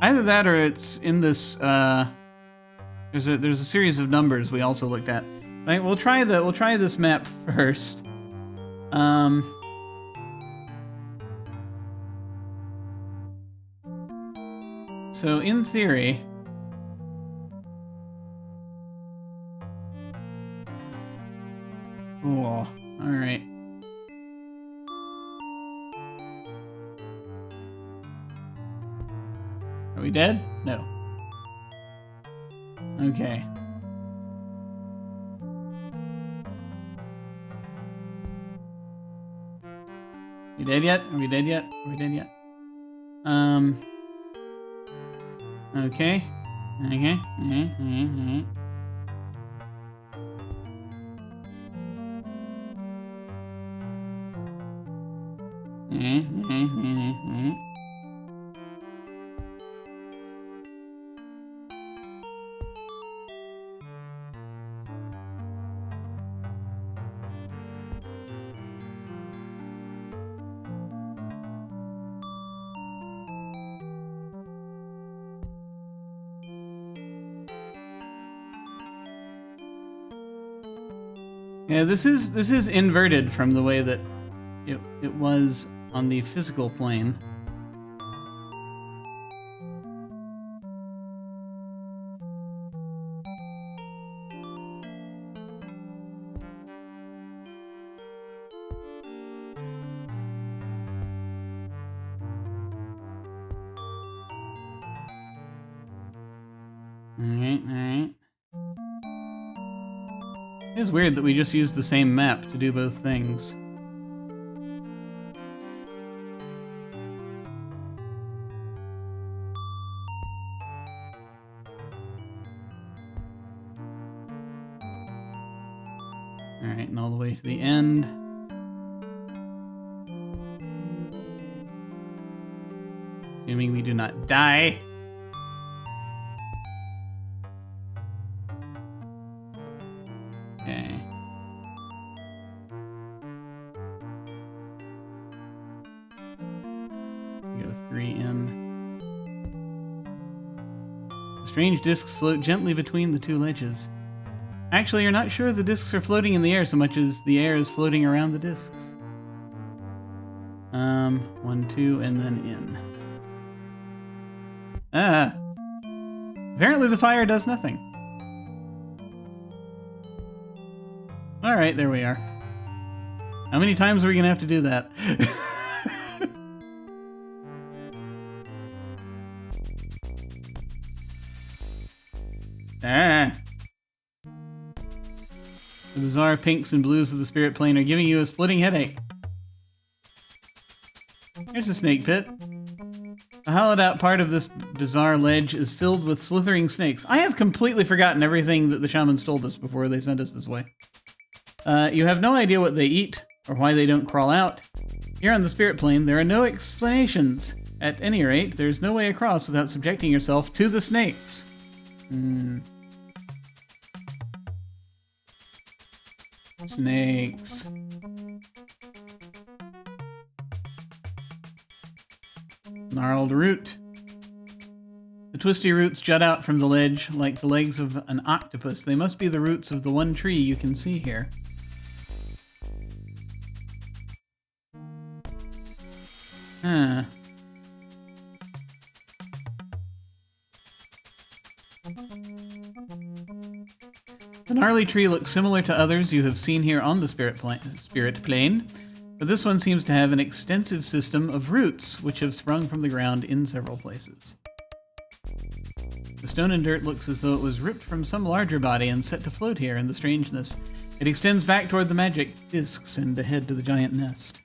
Either that or it's in this. There's a series of numbers we also looked at. Right, we'll try this map first. So in theory, oh, all right. Are we dead? No. Okay. We dead yet? Are we dead yet? Are we dead yet? Okay. Yeah, this is inverted from the way that it was on the physical plane. Alright. It is weird that we just used the same map to do both things. Alright, and all the way to the end. Assuming we do not die. Okay. Go 3 in. The strange discs float gently between the two ledges. Actually, you're not sure the discs are floating in the air so much as the air is floating around the discs. 1, 2, and then in. Apparently the fire does nothing. Alright, there we are. How many times are we gonna have to do that? The bizarre pinks and blues of the spirit plane are giving you a splitting headache. Here's a snake pit. The hollowed out part of this bizarre ledge is filled with slithering snakes. I have completely forgotten everything that the shamans told us before they sent us this way. You have no idea what they eat, or why they don't crawl out. Here on the spirit plane, there are no explanations. At any rate, there's no way across without subjecting yourself to the snakes. Snakes. Gnarled root. The twisty roots jut out from the ledge like the legs of an octopus. They must be the roots of the one tree you can see here. Huh. The gnarly tree looks similar to others you have seen here on the spirit plane, but this one seems to have an extensive system of roots which have sprung from the ground in several places. The stone and dirt looks as though it was ripped from some larger body and set to float here in the strangeness. It extends back toward the magic discs and ahead to the giant nest.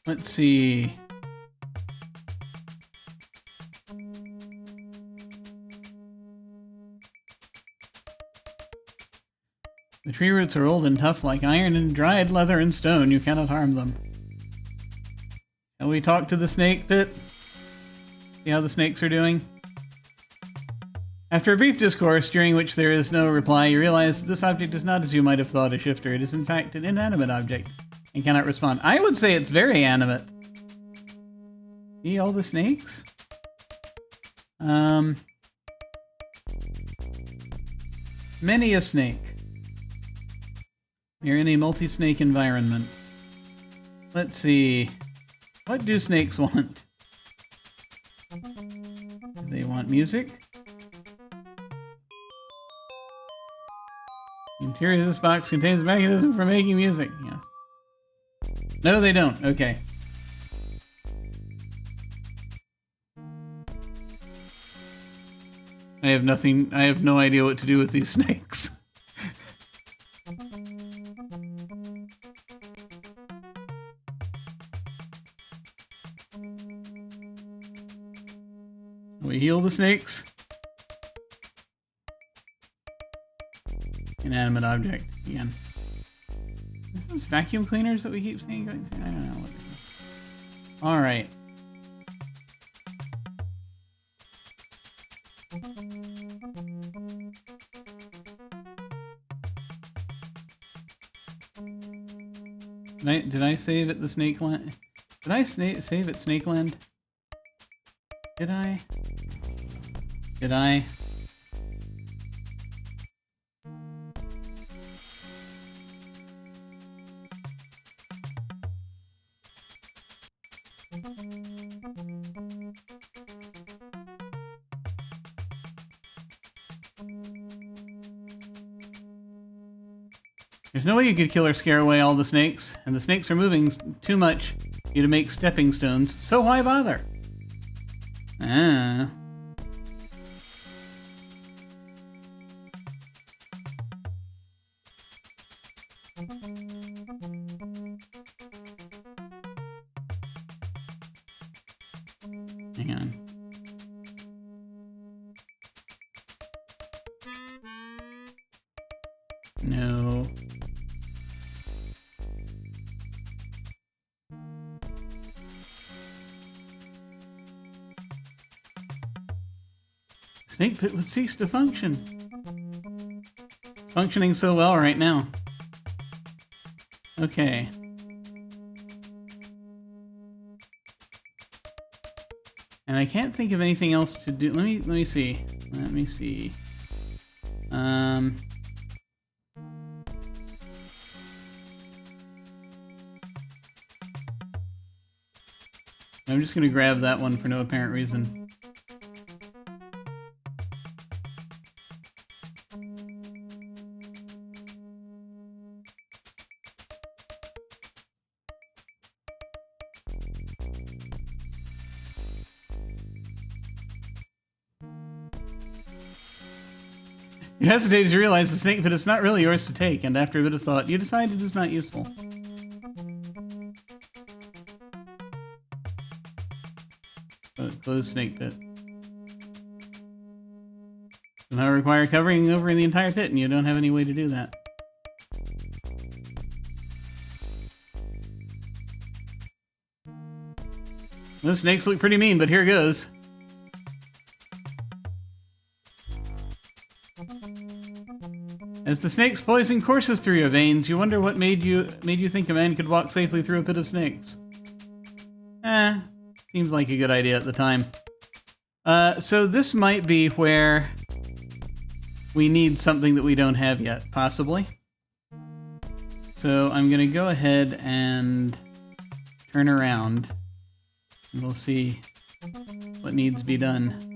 Let's see. The tree roots are old and tough like iron and dried leather and stone. You cannot harm them. Shall we talk to the snake pit? See how the snakes are doing? After a brief discourse, during which there is no reply, you realize that this object is not as you might have thought a shifter. It is in fact an inanimate object and cannot respond. I would say it's very animate. See all the snakes? Many a snake. You're in a multi-snake environment. Let's see. What do snakes want? Do they want music? The interior of this box contains a mechanism for making music. Yes. No, they don't. Okay. I have no idea what to do with these snakes. We heal the snakes. Inanimate object again. Is those vacuum cleaners that we keep seeing going through? I don't know what they are. All right. Did I save at the Snake Land? Did I save at Snake Land? Did I? Did I? There's no way you could kill or scare away all the snakes, and the snakes are moving too much for you to make stepping stones, so why bother? Ah. Hang on. No. Snake pit would cease to function. It's functioning so well right now. Okay. And I can't think of anything else to do. Let me see. Let me see. I'm just gonna grab that one for no apparent reason. You hesitate as you realize the snake pit is not really yours to take, and after a bit of thought, you decide it is not useful. Close snake pit. Somehow require covering over the entire pit, and you don't have any way to do that. Those snakes look pretty mean, but here goes. As the snake's poison courses through your veins, you wonder what made you think a man could walk safely through a pit of snakes. Seems like a good idea at the time. So this might be where we need something that we don't have yet, possibly. So I'm gonna go ahead and turn around, and we'll see what needs to be done.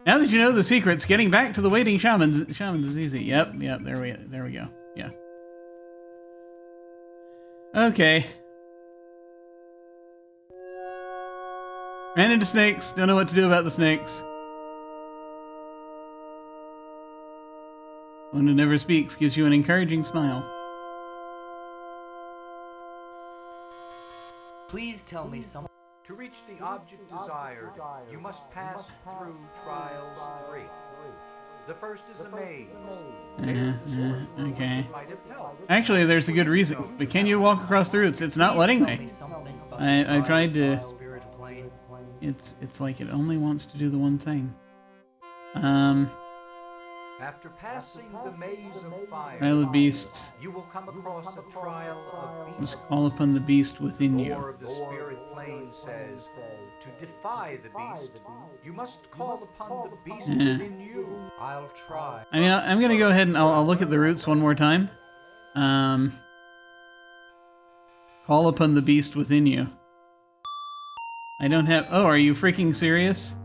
Now that you know the secrets, getting back to the waiting shamans is easy. Yep, there we go. Yeah. Okay. Ran into snakes, don't know what to do about the snakes. One who never speaks gives you an encouraging smile. Please tell me something. To reach the object desired, you must pass through trials 3. The first is a maze. Okay. Might have helped. Actually, there's a good reason. But can you walk across the roots? It's not letting me. I tried to... It's like it only wants to do the one thing. After passing the maze of fire, Trial of Beasts. you will come across a trial of beasts. Must call upon the beast within The you. lore of the spirit plane says, to defy the beast, you must call upon the beast within you. I'll try. I mean, I'm gonna go ahead and I'll look at the roots one more time. Call upon the beast within you. I don't have... Oh, are you freaking serious?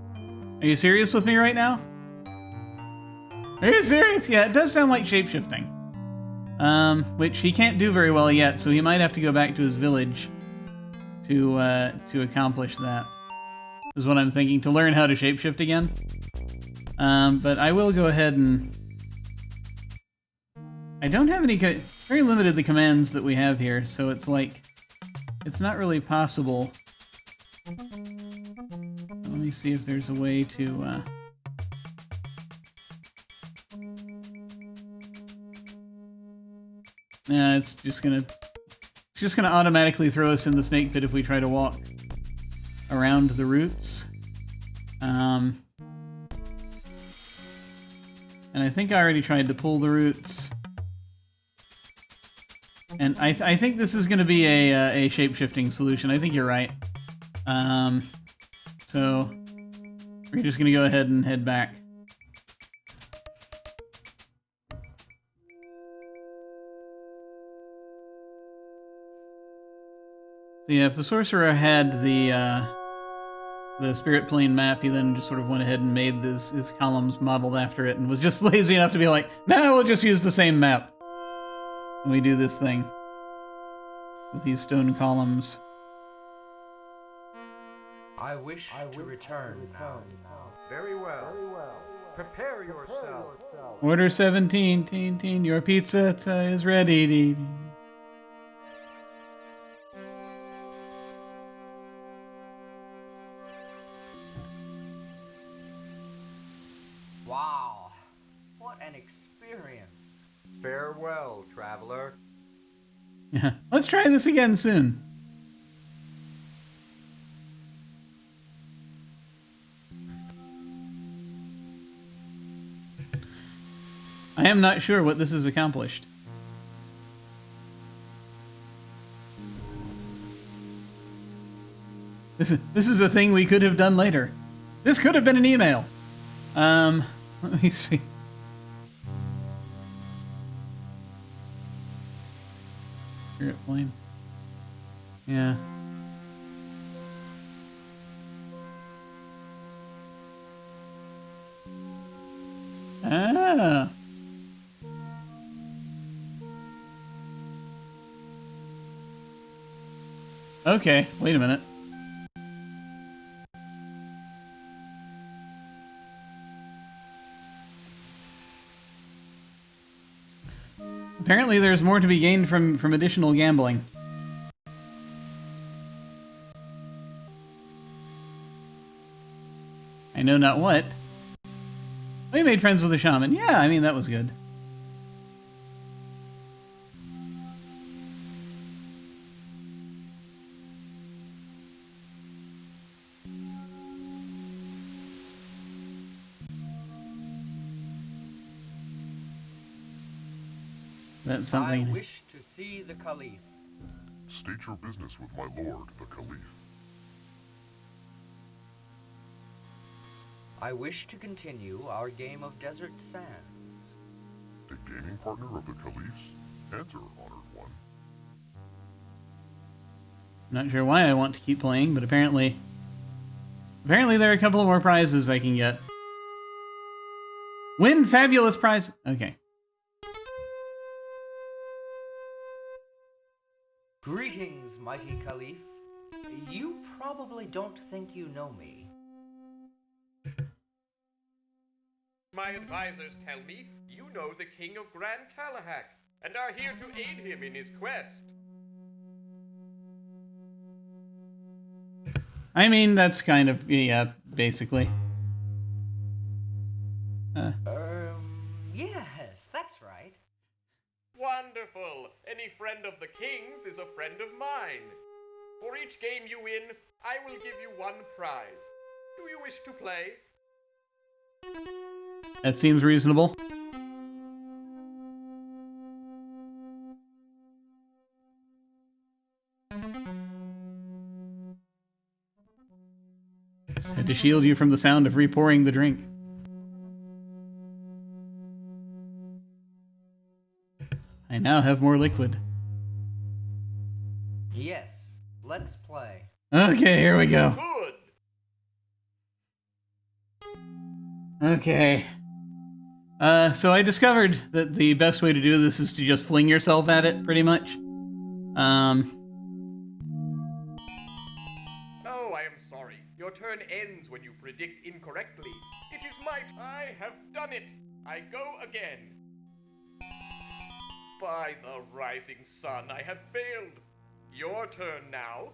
Are you serious with me right now? Are you serious? Yeah, it does sound like shapeshifting. Which he can't do very well yet, so he might have to go back to his village to accomplish that. Is what I'm thinking, to learn how to shapeshift again. But I will go ahead and... I don't have any... Very limited the commands that we have here, so it's like... It's not really possible. Let me see if there's a way to... Nah, it's just gonna automatically throw us in the snake pit if we try to walk around the roots. And I think I already tried to pull the roots. And I think this is gonna be a shape-shifting solution. I think you're right. So we're just gonna go ahead and head back. So yeah, if the sorcerer had the spirit plane map, he then just sort of went ahead and made his columns modeled after it, and was just lazy enough to be like, nah, we'll just use the same map. And we do this thing with these stone columns. I wish to return now. Very well. Prepare yourself. Order 17, teen, your pizza is ready. Wow, what an experience. Farewell, traveler. Yeah, let's try this again soon. I am not sure what this has accomplished. This is a thing we could have done later. This could have been an email. Let me see. Spirit plane. Yeah. Ah. Okay, wait a minute. Apparently there's more to be gained from additional gambling. I know not what. We made friends with a shaman. Yeah, I mean, that was good. That's something. I wish to see the Caliph. State your business with my lord, the Caliph. I wish to continue our game of Desert Sands. A gaming partner of the Caliph's? Answer, honored one. Not sure why I want to keep playing, but apparently there are a couple of more prizes I can get. Win fabulous prize. Okay. Greetings, mighty Caliph. You probably don't think you know me. My advisors tell me you know the King of Grand Talahak and are here to aid him in his quest. I mean, that's kind of, yeah, basically. Yes, that's right. Wonderful! Any friend of the King's is a friend of mine. For each game you win, I will give you one prize. Do you wish to play? That seems reasonable. Just had to shield you from the sound of repouring the drink. I now have more liquid. Yes, let's play. Okay, here we go. Good! Okay. So I discovered that the best way to do this is to just fling yourself at it, pretty much. Oh, I am sorry. Your turn ends when you predict incorrectly. It is I have done it. I go again. By the rising sun, I have failed. Your turn now.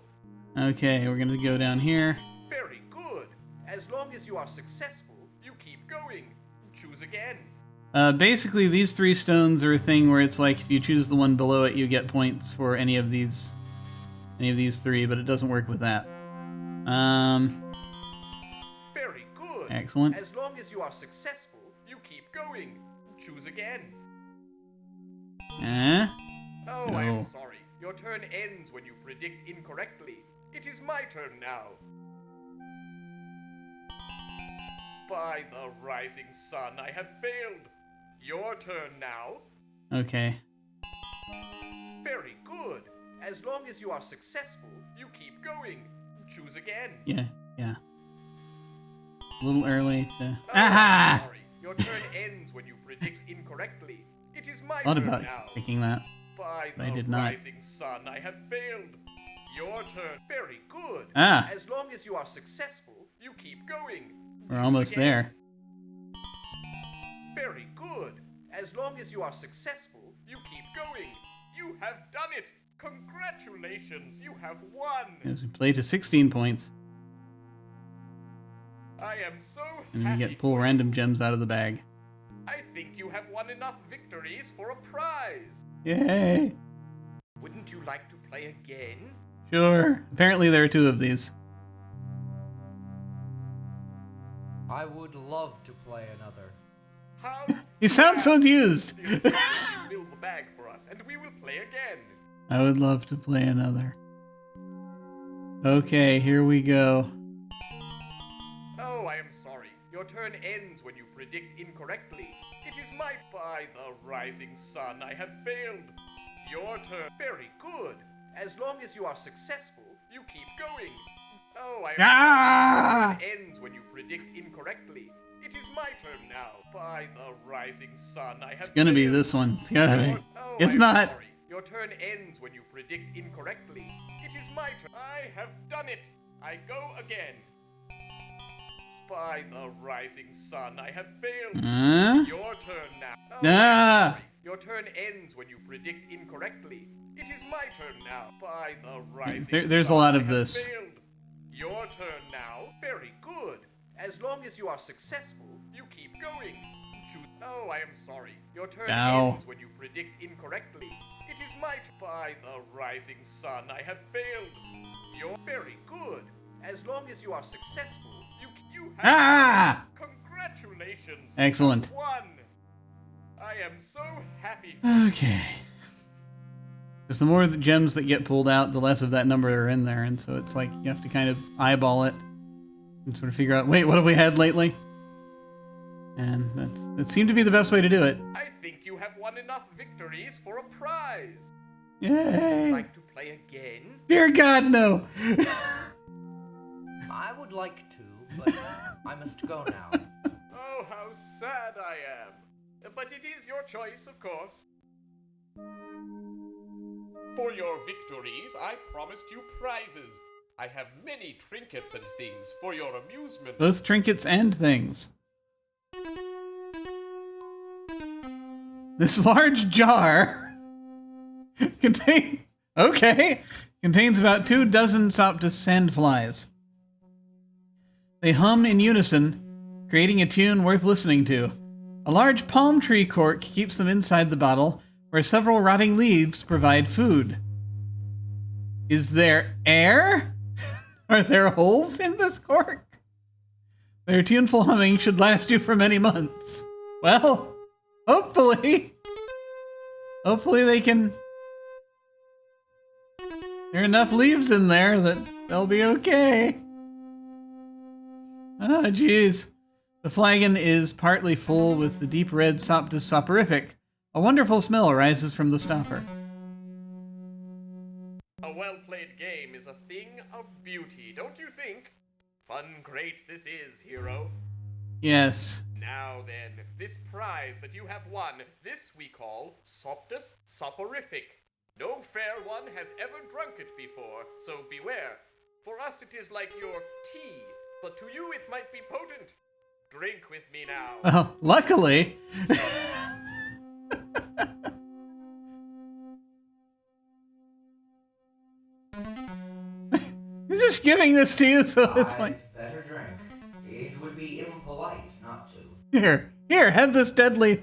Okay, we're gonna go down here. Very good. As long as you are successful, you keep going. Choose again. Basically, these 3 stones are a thing where it's like if you choose the one below it, you get points for any of these 3, but it doesn't work with that. Very good. Excellent. As long as you are successful, you keep going. Choose again. Oh, I am No. sorry. Your turn ends when you predict incorrectly. It is my turn now. By the rising sun, I have failed. Your turn now. Okay. Very good. As long as you are successful, you keep going. Choose again. Yeah. A little early to... Oh, Aha! I'm sorry. Your turn ends when you predict incorrectly. It is my Thought turn about now. picking that. By but the I did not. rising sun, I have failed. Your turn. Very good. Ah! As long as you are successful, you keep going. We're Choose almost again. there. Very good. As long as you are successful, you keep going. You have done it. Congratulations, you have won. As we play to 16 points. I am so And happy. we get pull random gems out of the bag. I think you have won enough victories for a prize. Yay! Wouldn't you like to play again? Sure. Apparently there are 2 of these. I would love to play another. How? He sounds so enthused! You fill the bag for us, and we will play again. I would love to play another. Okay, here we go. Oh, I am sorry. Your turn ends when you predict incorrectly. It is my... By the rising sun, I have failed. Your turn. Very good. As long as you are successful, you keep going. Oh, I am Ah! sorry. Your turn ends when you predict incorrectly. It is my turn now. By the rising sun, I have It's gonna be failed. this one. It's gotta be. Oh, It's I am not. Sorry. Your turn ends when you predict incorrectly. It is my turn. I have done it. I go again. By the rising sun, I have failed. Your turn now. Oh, Ah! sorry. Your turn ends when you predict incorrectly. It is my turn now. By the rising There's a sun, lot I of have this. failed. Your turn now. Very good. As long as you are successful, you keep going. Oh, I am sorry. Your turn Ow. ends when you predict incorrectly. It is my by the rising sun, I have failed. You're very good. As long as you are successful, you have Ah! Congratulations. Excellent. You have won. I am so happy. Okay. Because the more the gems that get pulled out, the less of that number are in there, and so it's like you have to kind of eyeball it and sort of figure out, wait, what have we had lately? And that seemed to be the best way to do it. I think you have won enough victories for a prize. Yay! Like to play again? Dear God, no! I would like to, but I must go now. Oh, how sad I am. But it is your choice, of course. For your victories, I promised you prizes. I have many trinkets and things for your amusement. Both trinkets and things. This large jar contains about 24 Soptus sandflies. They hum in unison, creating a tune worth listening to. A large palm tree cork keeps them inside the bottle, where several rotting leaves provide food. Is there air? Are there holes in this cork? Their tuneful humming should last you for many months. Well, hopefully they can... There are enough leaves in there that they'll be okay. Ah, jeez. The flagon is partly full with the deep red Soptus soporific. A wonderful smell arises from the stopper. A well-played game is a thing of beauty, don't you think? Fun great this is, hero. Yes. Now then, this prize that you have won, this we call Soptus soporific. No fair one has ever drunk it before, so beware. For us it is like your tea, but to you it might be potent. Drink with me now. Well, luckily... He's just giving this to you, so it's like... Better drink. It would be impolite not to. Here, have this deadly...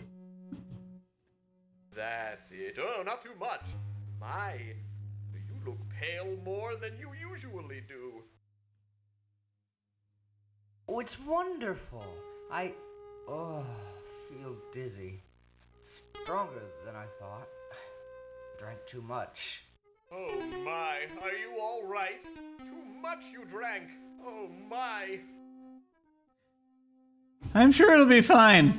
That's it. Oh, not too much. My, you look pale more than you usually do. Oh, it's wonderful. I feel dizzy. Stronger than I thought. Drank too much. Oh my, are you all right? Too much you drank. Oh my. I'm sure it'll be fine.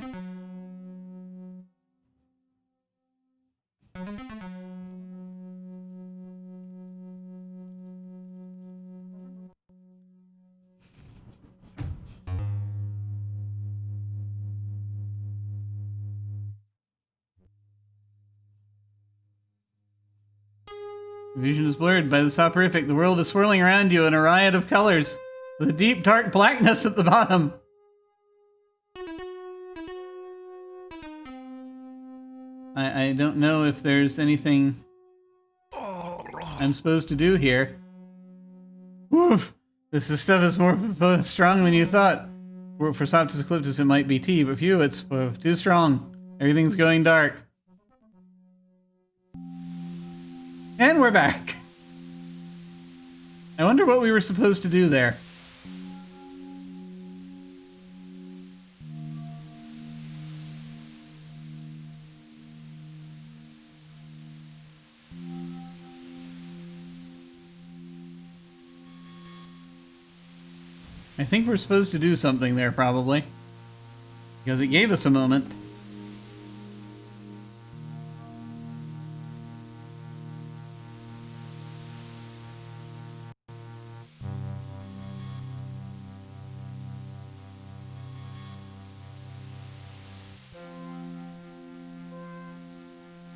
Vision is blurred by the soporific. The world is swirling around you in a riot of colors, with a deep, dark blackness at the bottom. I don't know if there's anything I'm supposed to do here. Woof! This stuff is more strong than you thought. For Soptus Ecliptus it might be tea, but for you it's too strong. Everything's going dark. And we're back. I wonder what we were supposed to do there. I think we're supposed to do something there, probably. Because it gave us a moment.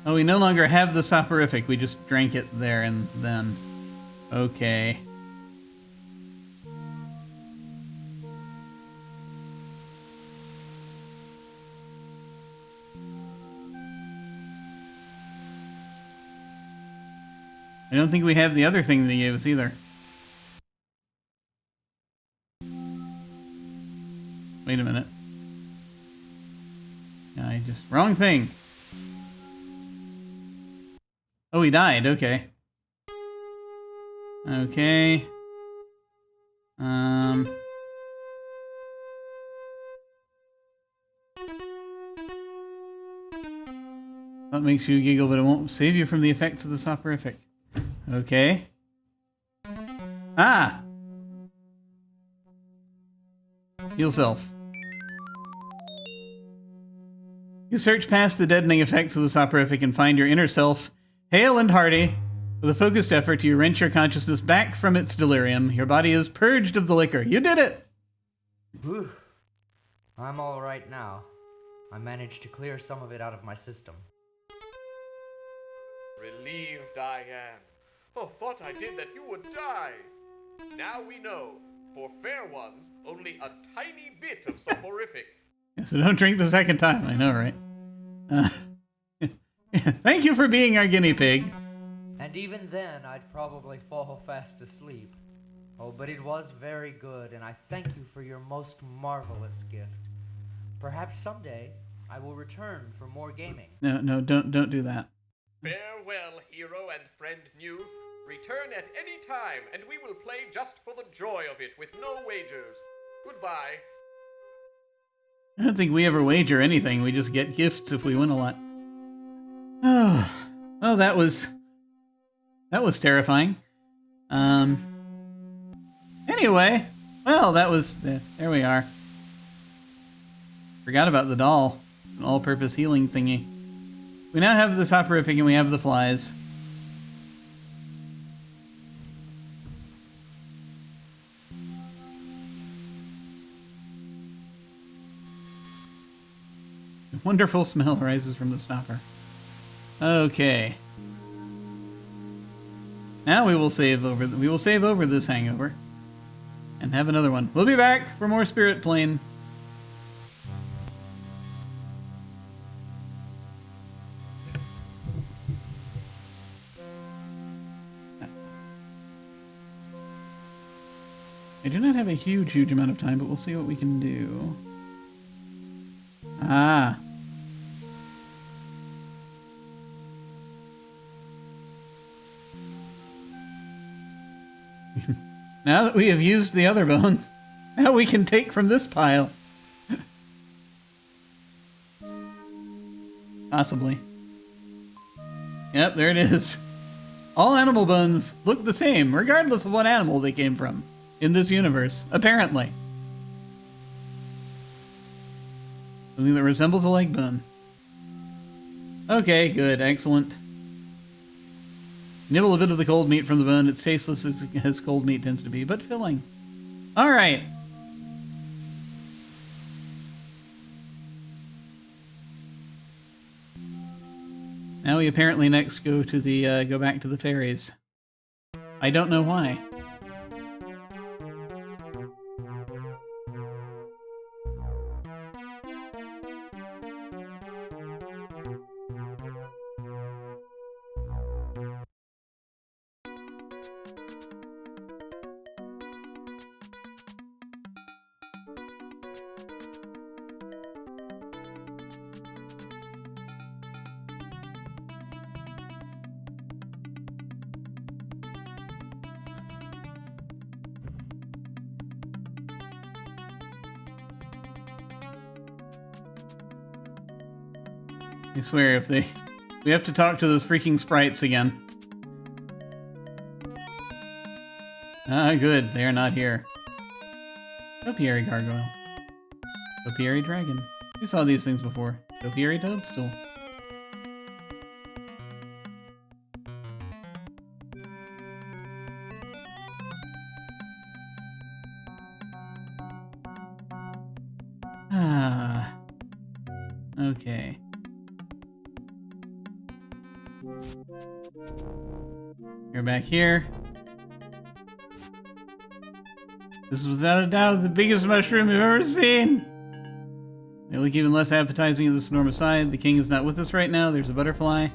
Oh, we no longer have the soporific. We just drank it there and then. Okay. I don't think we have the other thing they gave us either. Wait a minute. Wrong thing. Oh, he died. Okay. Okay. That makes you giggle, but it won't save you from the effects of the soporific. Okay. Ah! Heal self. You search past the deadening effects of the soporific and find your inner self, hale and hearty. With a focused effort, you wrench your consciousness back from its delirium. Your body is purged of the liquor. You did it! Whew. I'm all right now. I managed to clear some of it out of my system. Relieved I am. Oh, thought I did that you would die. Now we know. For fair ones, only a tiny bit of soporific. Yeah, so don't drink the second time. I know, right? Thank you for being our guinea pig. And even then, I'd probably fall fast asleep. Oh, but it was very good, and I thank you for your most marvelous gift. Perhaps someday I will return for more gaming. No, don't do that. Farewell, hero and friend new. Return at any time, and we will play just for the joy of it, with no wagers. Goodbye. I don't think we ever wager anything. We just get gifts if we win a lot. Oh, well, that was terrifying. Anyway, well, that was there we are. Forgot about the doll, an all-purpose healing thingy. We now have the soporific and we have the flies. A wonderful smell rises from the stopper. Okay. Now we will save over this hangover and have another one. We'll be back for more Spirit Plane. I do not have a huge amount of time, but we'll see what we can do. Ah. Now that we have used the other bones, now we can take from this pile. Possibly. Yep, there it is. All animal bones look the same, regardless of what animal they came from in this universe, apparently. Something that resembles a leg bone. Okay, good, excellent. Nibble a bit of the cold meat from the bone. It's tasteless as cold meat tends to be, but filling. Alright. Now we apparently next go to the go back to the fairies. I don't know why. I swear, we have to talk to those freaking sprites again. Ah, good, they are not here. Topiary gargoyle. Topiary dragon. We saw these things before. Topiary toadstool. Ah. Okay. You're back here. This is without a doubt the biggest mushroom you've ever seen. They look even less appetizing at this enormous side. The king is not with us right now. There's a butterfly.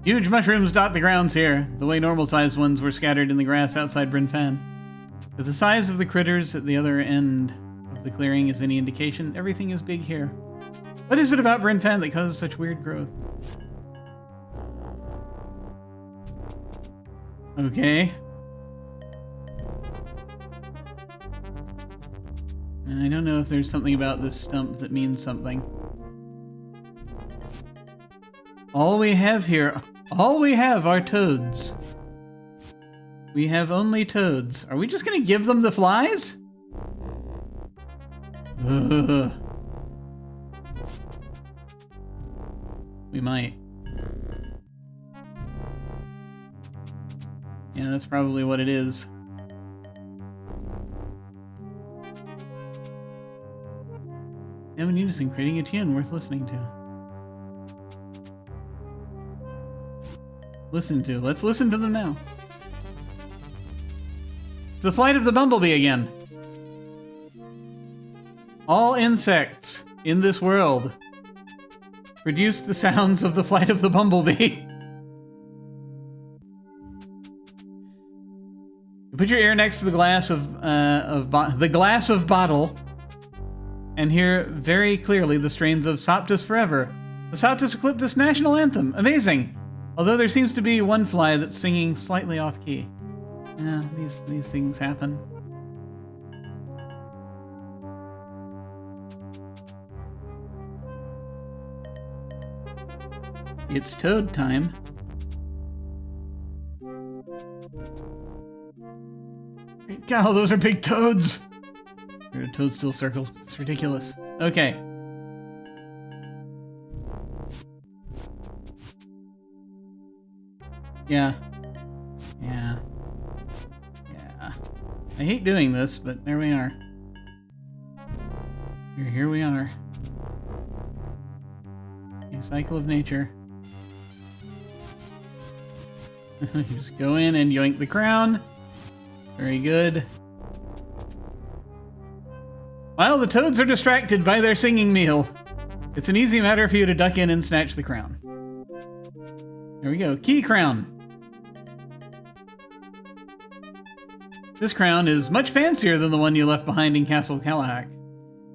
Huge mushrooms dot the grounds here, the way normal-sized ones were scattered in the grass outside Bryn Fan. If the size of the critters at the other end of the clearing is any indication, everything is big here. What is it about Bryn Fan that causes such weird growth? Okay. I don't know if there's something about this stump that means something. All we have here, all we have are toads. We have only toads. Are we just gonna give them the flies? Ugh. We might. Yeah, that's probably what it is. Evan Unison creating a tune worth listening to. Let's listen to them now. It's the flight of the bumblebee again. All insects in this world produce the sounds of the flight of the bumblebee. You put your ear next to the glass of bottle and hear very clearly the strains of Soptus Forever, the Soptus Ecliptus national anthem. Amazing! Although there seems to be one fly that's singing slightly off key. Yeah, these things happen. It's toad time. God, those are big toads! There are toadstool circles, but it's ridiculous. Okay. Yeah. I hate doing this, but there we are. Here we are. A cycle of nature. You just go in and yoink the crown. Very good. While the toads are distracted by their singing meal, it's an easy matter for you to duck in and snatch the crown. There we go. Key crown. This crown is much fancier than the one you left behind in Castle Calahac.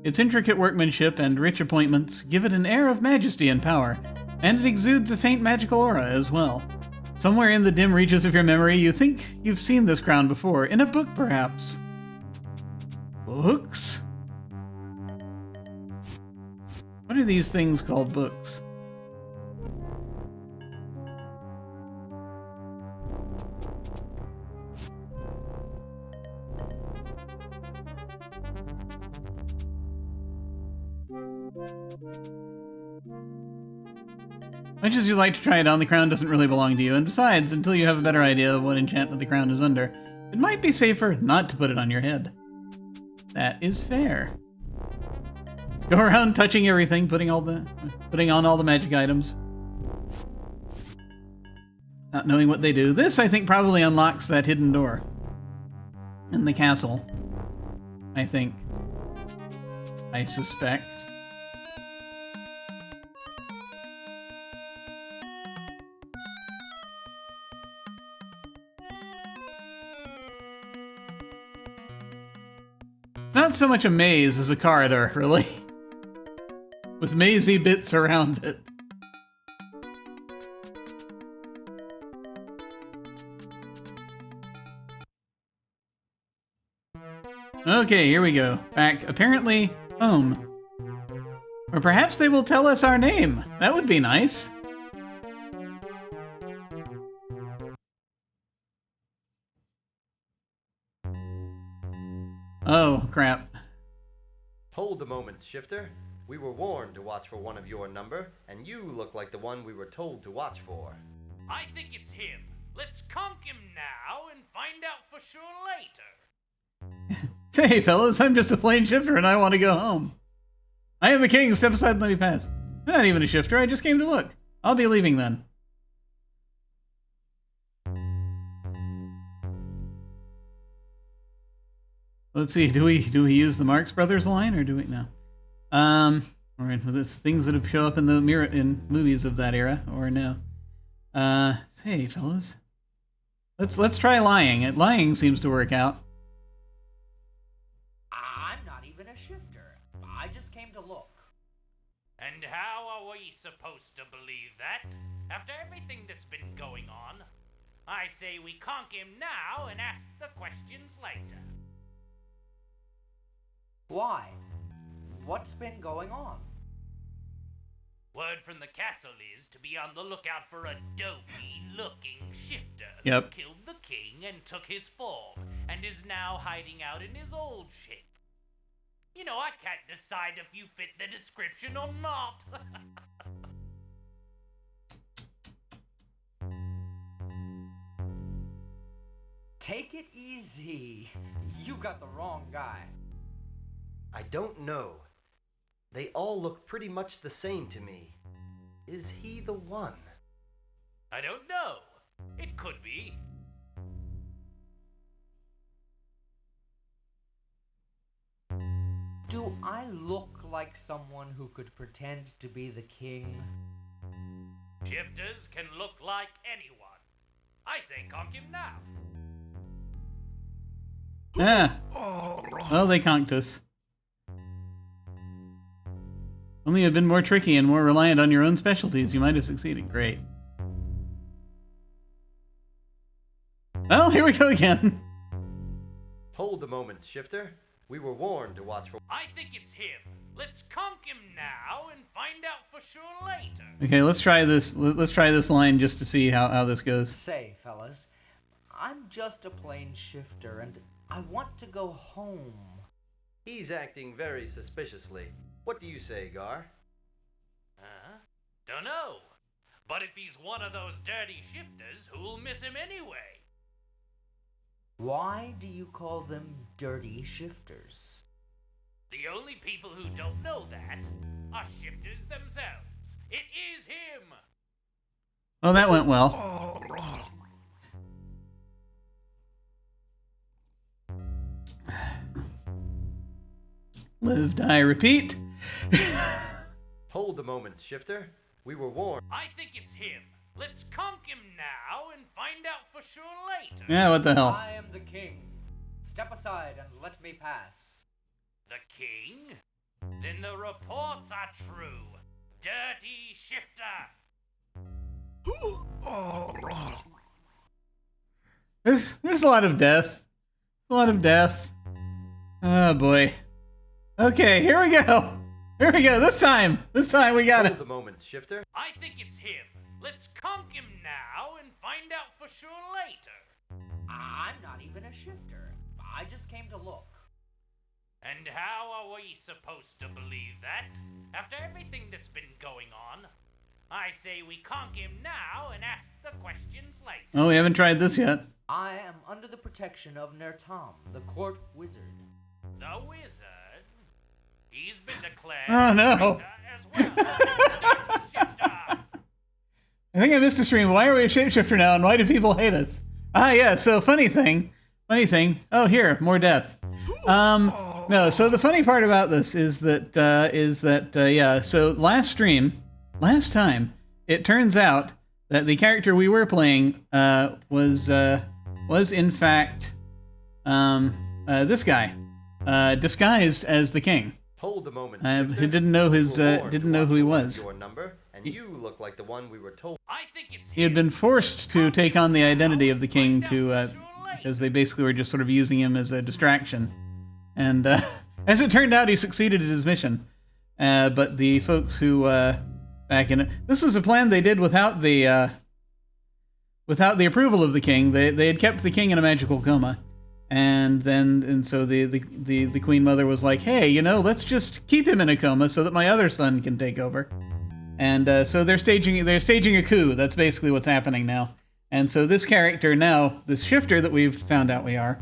Its intricate workmanship and rich appointments give it an air of majesty and power, and it exudes a faint magical aura as well. Somewhere in the dim reaches of your memory, you think you've seen this crown before, in a book perhaps. Books? What are these things called books? Much as you'd like to try it on, the crown doesn't really belong to you, and besides, until you have a better idea of what enchantment the crown is under, it might be safer not to put it on your head. That is fair. Go around touching everything, putting on all the magic items. Not knowing what they do. This, I think, probably unlocks that hidden door in the castle. I think. I suspect. It's not so much a maze as a corridor, really. With mazy bits around it. Okay, here we go. Back, apparently, home. Or perhaps they will tell us our name. That would be nice. Oh, crap. Hold a moment, Shifter. We were warned to watch for one of your number, and you look like the one we were told to watch for. I think it's him. Let's conk him now and find out for sure later. Hey, fellas, I'm just a plain shifter and I want to go home. I am the king. Step aside and let me pass. I'm not even a shifter. I just came to look. I'll be leaving then. Let's see. Do we use the Marx Brothers line or do we no? All right. Well, there's things that have shown up in the mirror in movies of that era, or no? Hey, fellas. Let's try lying. Lying seems to work out. I'm not even a shifter. I just came to look. And how are we supposed to believe that? After everything that's been going on, I say we conk him now and ask the questions later. Why? What's been going on? Word from the castle is to be on the lookout for a dopey-looking shifter Yep. who killed the king and took his form, and is now hiding out in his old shape. You know, I can't decide if you fit the description or not. Take it easy. You got the wrong guy. I don't know. They all look pretty much the same to me. Is he the one? I don't know. It could be. Do I look like someone who could pretend to be the king? Shifters can look like anyone. I say conk him now. Ah. Well, they conked us. Only you've been more tricky and more reliant on your own specialties, you might have succeeded. Great. Well, here we go again. Hold a moment, Shifter. We were warned to watch for... I think it's him. Let's conk him now and find out for sure later. Okay, let's try this. Let's try this line just to see how this goes. Say, fellas, I'm just a plain shifter, and I want to go home. He's acting very suspiciously. What do you say, Gar? Dunno. But if he's one of those dirty shifters, who'll miss him anyway? Why do you call them dirty shifters? The only people who don't know that are shifters themselves. It is him! Oh, that went well. Live, die, repeat. Hold a moment, Shifter. We were warned. I think it's him. Let's conk him now and find out for sure later. Yeah, what the hell? I am the king. Step aside and let me pass. The king? Then the reports are true. Dirty shifter! There's a lot of death. A lot of death. Oh boy. Okay, here we go. Here we go. This time we got it. Hold a moment, Shifter. I think it's him. Let's conk him now and find out for sure later. I'm not even a shifter. I just came to look. And how are we supposed to believe that? After everything that's been going on, I say we conk him now and ask the questions later. Oh, we haven't tried this yet. I am under the protection of Nertam, the court wizard. The wizard? He's been declared Oh, no. as well. Dirty shifter. I think I missed a stream. Why are we a shapeshifter now, and why do people hate us? Ah, yeah, so funny thing. Oh, here, more death. No, so the funny part about this is that, yeah, so last time, it turns out that the character we were playing, was in fact, this guy, disguised as the king. Hold a moment. He didn't know who he was. Your number, and you look like the one we were told. I think it's He had been forced to take on the identity of the king because they basically were just sort of using him as a distraction. And as it turned out, he succeeded at his mission. But the folks who back in it, this was a plan they did without the approval of the king. They had kept the king in a magical coma, and so the queen mother was like, hey, you know, let's just keep him in a coma so that my other son can take over. And so they're staging a coup. That's basically what's happening now. And so this character now, this shifter that we've found out we are,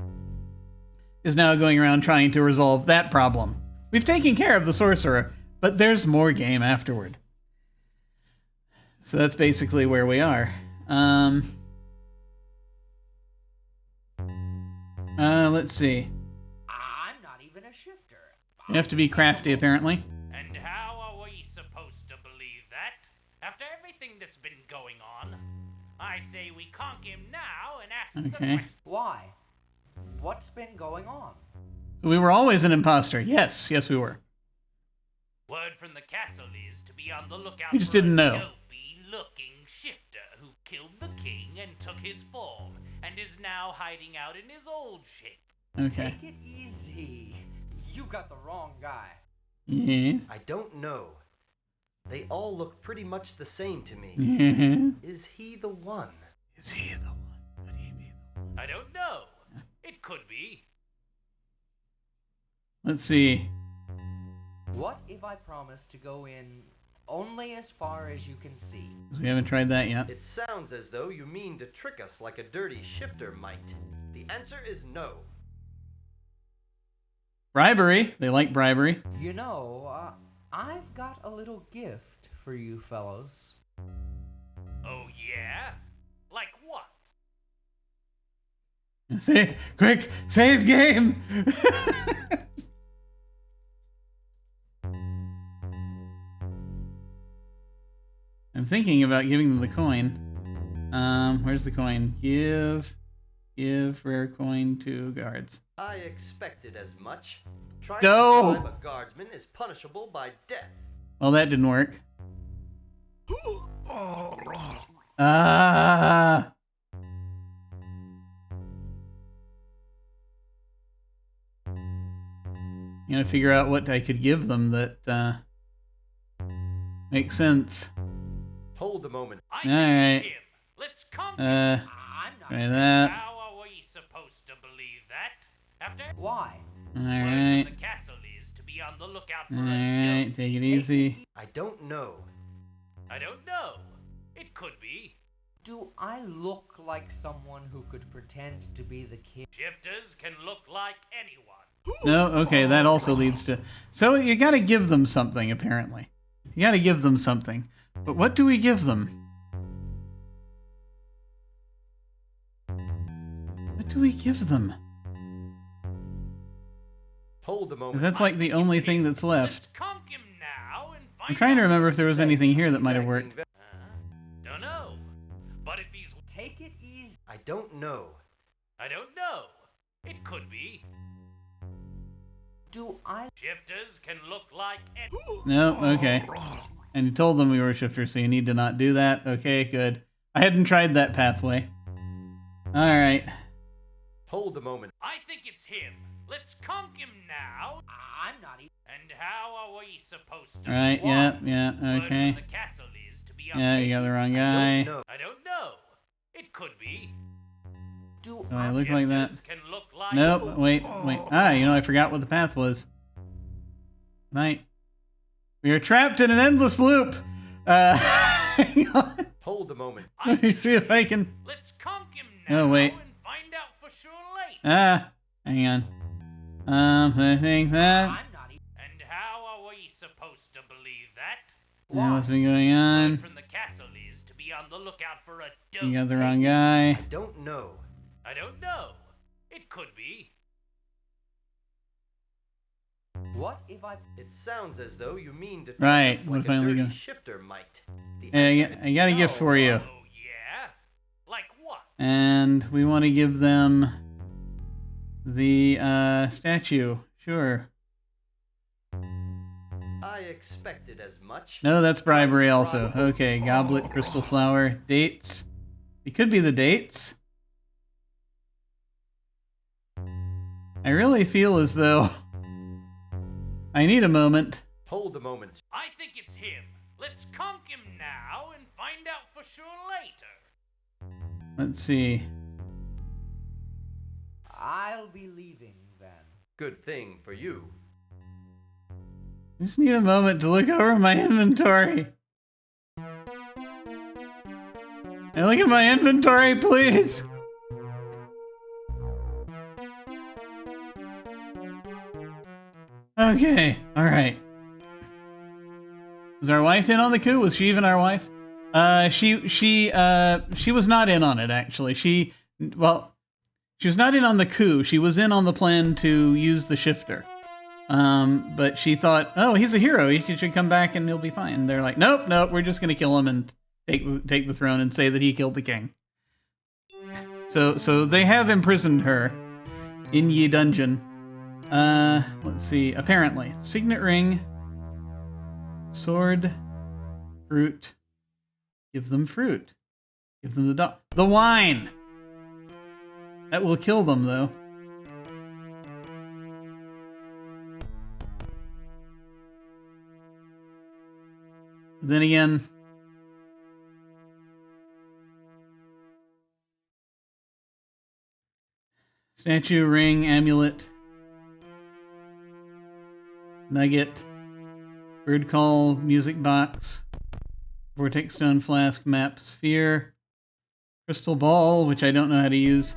is now going around trying to resolve that problem. We've taken care of the sorcerer, but there's more game afterward. So that's basically where we are. Let's see. I'm not even a shifter. You have to be crafty, apparently. And how are we supposed to believe that? After everything that's been going on, I say we conk him now and ask the question. Why? What's been going on? So we were always an imposter. Yes, we were. Word from the castle is to be on the lookout We just for didn't know. a dopey-looking shifter who killed the king and took his form, and is now hiding out in his old shape. Okay. Take it easy. You got the wrong guy. Yes. I don't know. They all look pretty much the same to me. Is he the one? Is he the one? Could he be the one? I don't know. It could be. Let's see. What if I promise to go in only as far as you can see? We haven't tried that yet. It sounds as though you mean to trick us like a dirty shifter might. The answer is no. Bribery. They like bribery. You know, I've got a little gift for you fellows. Oh, yeah? Like what? Say, quick, save game! I'm thinking about giving them the coin. Where's the coin? Give rare coin to guards. I expected as much. Trying Go! to bribe a guardsman is punishable by death. Well, that didn't work. Ah! I'm gonna figure out what I could give them that makes sense. Hold a moment. I Alright. think it's him. Let's come. I'm not. Try that. How are we supposed to believe that? After Why? word Alright. from the castle is to be on the lookout for a Alright, dope. take it easy. I don't know. I don't know. It could be. Do I look like someone who could pretend to be the king? Shifters can look like anyone. No, okay, that also leads to... So you gotta give them something, apparently. You gotta give them something. But what do we give them? What do we give them? Hold a moment. Because that's like the only thing that's left. Let's conk him now and find I'm trying to out. remember if there was anything here that might have worked. Don't know. But if he's... Take it easy. I don't know. I don't know. It could be. Do I? Shifters can look like anyone. No, okay. And you told them we were shifters, so you need to not do that. Okay, good. I hadn't tried that pathway. Alright. Hold a moment. I think it's him. Let's conk him now. I'm not even. And how are we supposed to... Right, walk? yeah, Word okay. from the castle is to be on Yeah, the- you got the wrong I guy. don't know. I don't know. It could be. Do Do I look like that? Shifters can look like... Nope, wait. Ah, you know, I forgot what the path was. Night. We are trapped in an endless loop. Hang on. Hold a moment. Let me see if I can... Let's conk him now Oh, wait. and find out for sure later. Ah, hang on. I think that... I'm not even. And how are we supposed to believe that? What's been going on? Word from the castle is to be on the lookout for a dope. You got the wrong guy. I don't know. I don't know. It could be. What if I? It sounds as though you mean to Right, trick us what like if I a only dirty go- shifter might. The Hey, answer I got a is gift no. for you. Oh, yeah? Like what? And we want to give them the statue. Sure. I expected as much. No, that's bribery also. Okay, goblet, crystal flower, dates. It could be the dates. I really feel as though I need a moment. Hold a moment. I think it's him. Let's conk him now and find out for sure later. Let's see. I'll be leaving then. Good thing for you. I just need a moment to look over my inventory. Hey, look at my inventory, please. Okay, alright. Was our wife in on the coup? Was she even our wife? She was not in on it, actually. She was not in on the coup. She was in on the plan to use the shifter. But she thought, oh, he's a hero. He should come back and he'll be fine. And they're like, nope, we're just gonna kill him and take the throne and say that he killed the king. So they have imprisoned her in ye dungeon. Let's see. Apparently, signet ring, sword, fruit. Give them fruit. Give them the wine. That will kill them, though. But then again, statue, ring, amulet, nugget, bird call, music box, vortex stone flask, map, sphere, crystal ball, which I don't know how to use,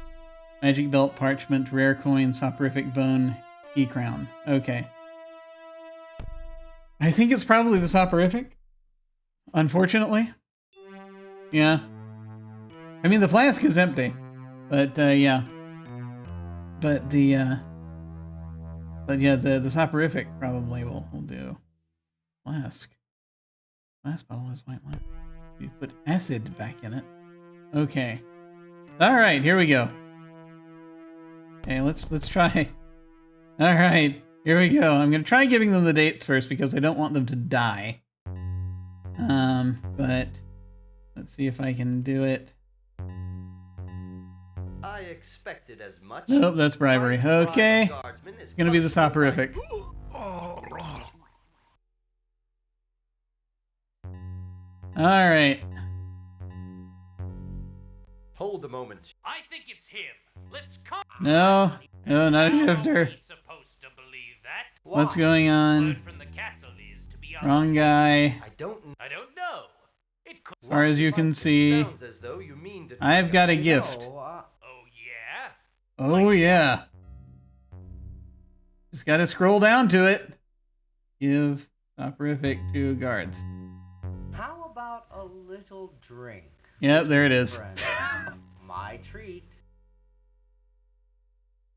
magic belt, parchment, rare coin, soporific bone, key crown. Okay. I think it's probably the soporific, unfortunately. Yeah. I mean, the flask is empty, but yeah. But the soporific probably will do. Flask bottle has white wine. You put acid back in it. Okay. All right, here we go. Okay, let's try. All right, here we go. I'm gonna try giving them the dates first because I don't want them to die. But let's see if I can do it. I expected as much. Nope, that's bribery. Okay. It's gonna be the soporific. Alright. Hold a moment. I think it's him. Let's come. No, not a shifter. Supposed to believe that. What's going on? Word from the castle is to be Wrong guy. I don't know. It could. As far as you can see, Sounds as though you mean to I've got a gift. Oh yeah. Oh yeah. Just gotta scroll down to it. Give soporific to guards. How about a little drink? Yep, there it is. My treat.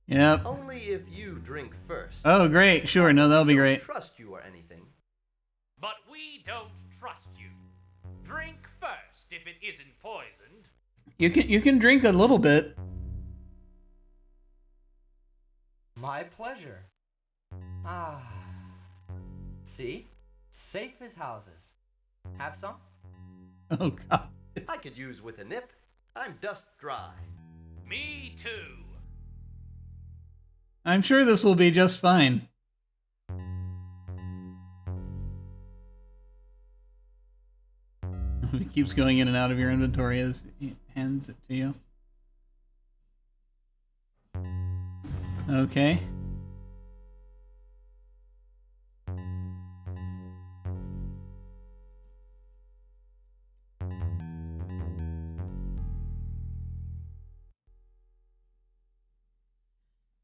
Yep. Only if you drink first. Oh, great. Sure. No, that'll be great. Trust you or anything. But we don't trust you. Drink first if it isn't poisoned. You can drink a little bit. My pleasure. Ah. See? Safe as houses. Have some? Oh God. I could use with a nip. I'm dust dry. Me too. I'm sure this will be just fine. It keeps going in and out of your inventory as he hands it to you. Okay.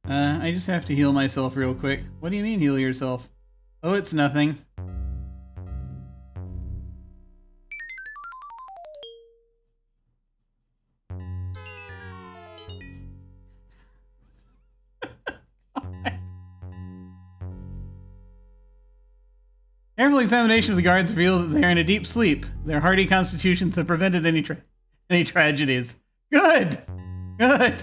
I just have to heal myself real quick. What do you mean heal yourself? Oh, it's nothing. Careful examination of the guards reveals that they are in a deep sleep. Their hardy constitutions have prevented any tragedies. Good! Good!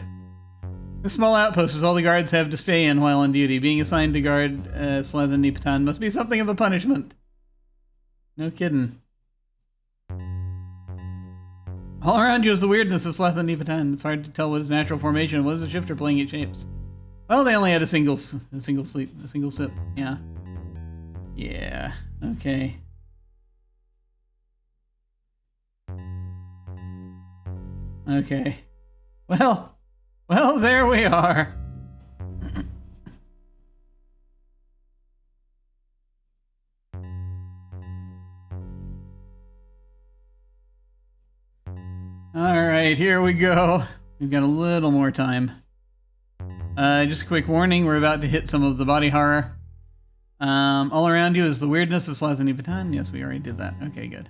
This small outpost is all the guards have to stay in while on duty. Being assigned to guard Slathan Nipatan must be something of a punishment. No kidding. All around you is the weirdness of Slathan Nipatan. It's hard to tell what his natural formation was. A shifter playing its shapes. Well, they only had a single sip. Yeah. Yeah. Okay. Okay. Well, there we are. Alright, here we go. We've got a little more time. Just a quick warning, we're about to hit some of the body horror. All around you is the weirdness of Slathan Nipatan. Yes, we already did that. Okay, good.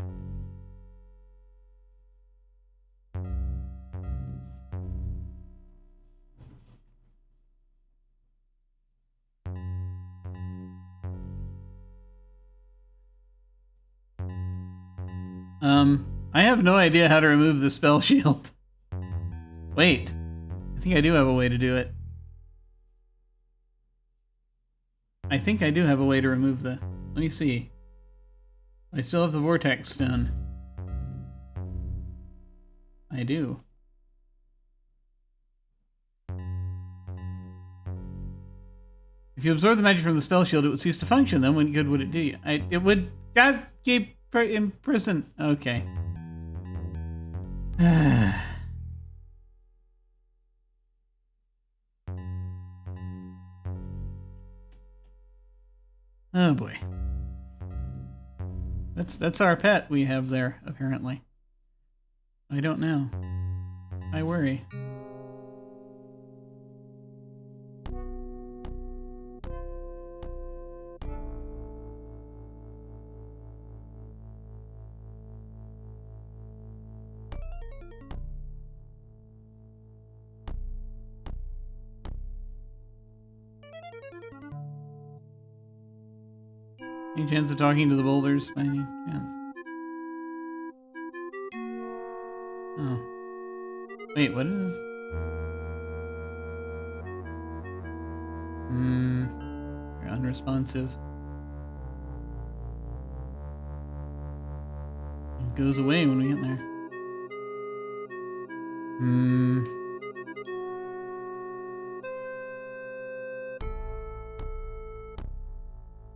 I have no idea how to remove the spell shield. Wait, I think I do have a way to do it. I think I do have a way to remove the... Let me see. I still have the vortex stone. I do. If you absorb the magic from the spell shield, it would cease to function. Then what good would it do? It would... in prison. Okay. Oh boy. That's our pet we have there, apparently. I don't know. I worry. Any chance of talking to the boulders by any chance? Oh. Wait, what is it? You're unresponsive. It goes away when we get there.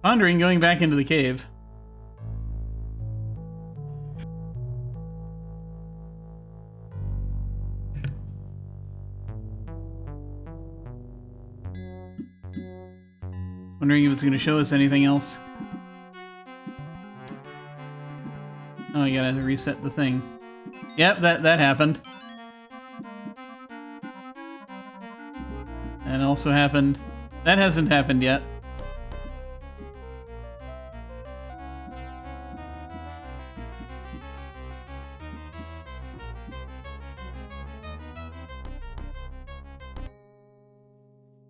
Pondering going back into the cave. Wondering if it's going to show us anything else. Oh, I gotta reset the thing. Yep, that happened. That also happened. That hasn't happened yet.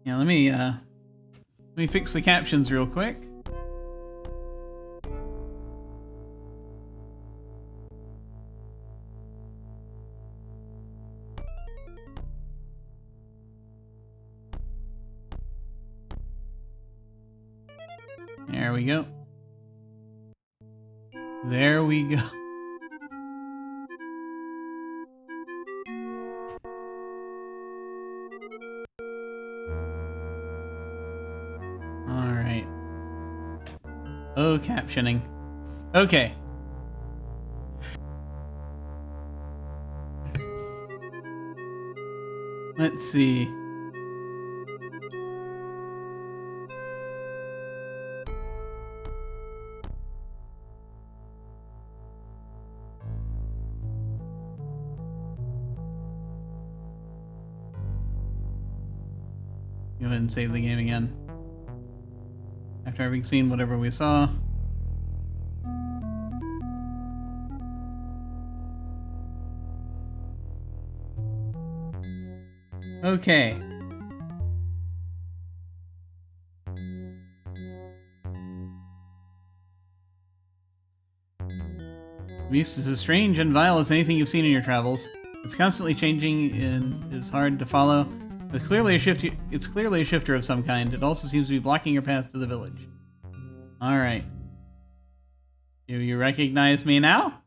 Yeah, let me fix the captions real quick. There we go. There we go. Alright. Oh, captioning. Okay. Let's see. Go ahead and save the game again. After having seen whatever we saw. Okay. Beast is as strange and vile as anything you've seen in your travels. It's constantly changing and is hard to follow. It's clearly a shifter of some kind. It also seems to be blocking your path to the village. Alright. Do you recognize me now?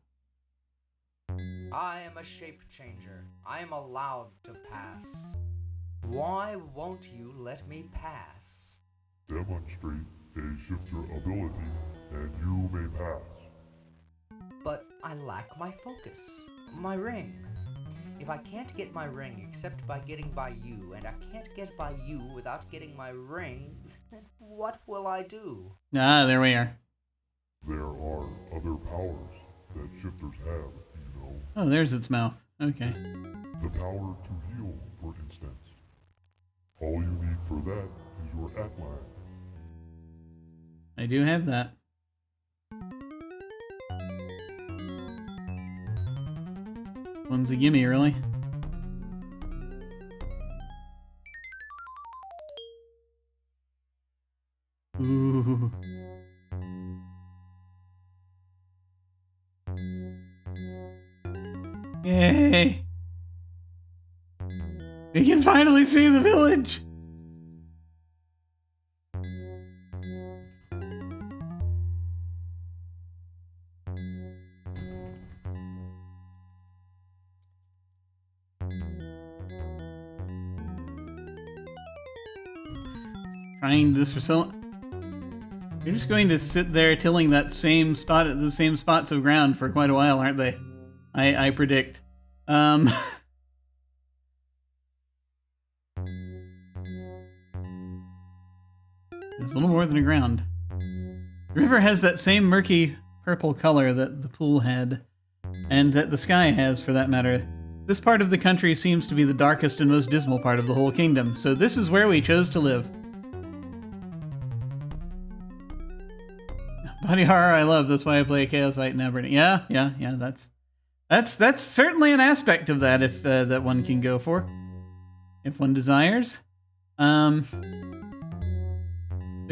I am a shape changer. I am allowed to pass. Why won't you let me pass? Demonstrate a shifter ability, and you may pass. But I lack my focus. My ring. If I can't get my ring except by getting by you, and I can't get by you without getting my ring, then what will I do? Ah, there we are. There are other powers that shifters have, you know. Oh, there's its mouth. Okay. The power to heal, for instance. All you need for that is your Atlan. I do have that. One's a gimme, really. Ooh. Yay! We can finally see the village! Trying this for so... You're just going to sit there tilling that same spot at the same spots of ground for quite a while, aren't they? I predict. There's a little more than a ground. The river has that same murky purple color that the pool had, and that the sky has, for that matter. This part of the country seems to be the darkest and most dismal part of the whole kingdom, so this is where we chose to live. Body horror I love, that's why I play a Chaosite in Aberdeen. Yeah, that's certainly an aspect of that, if that one can go for. If one desires. The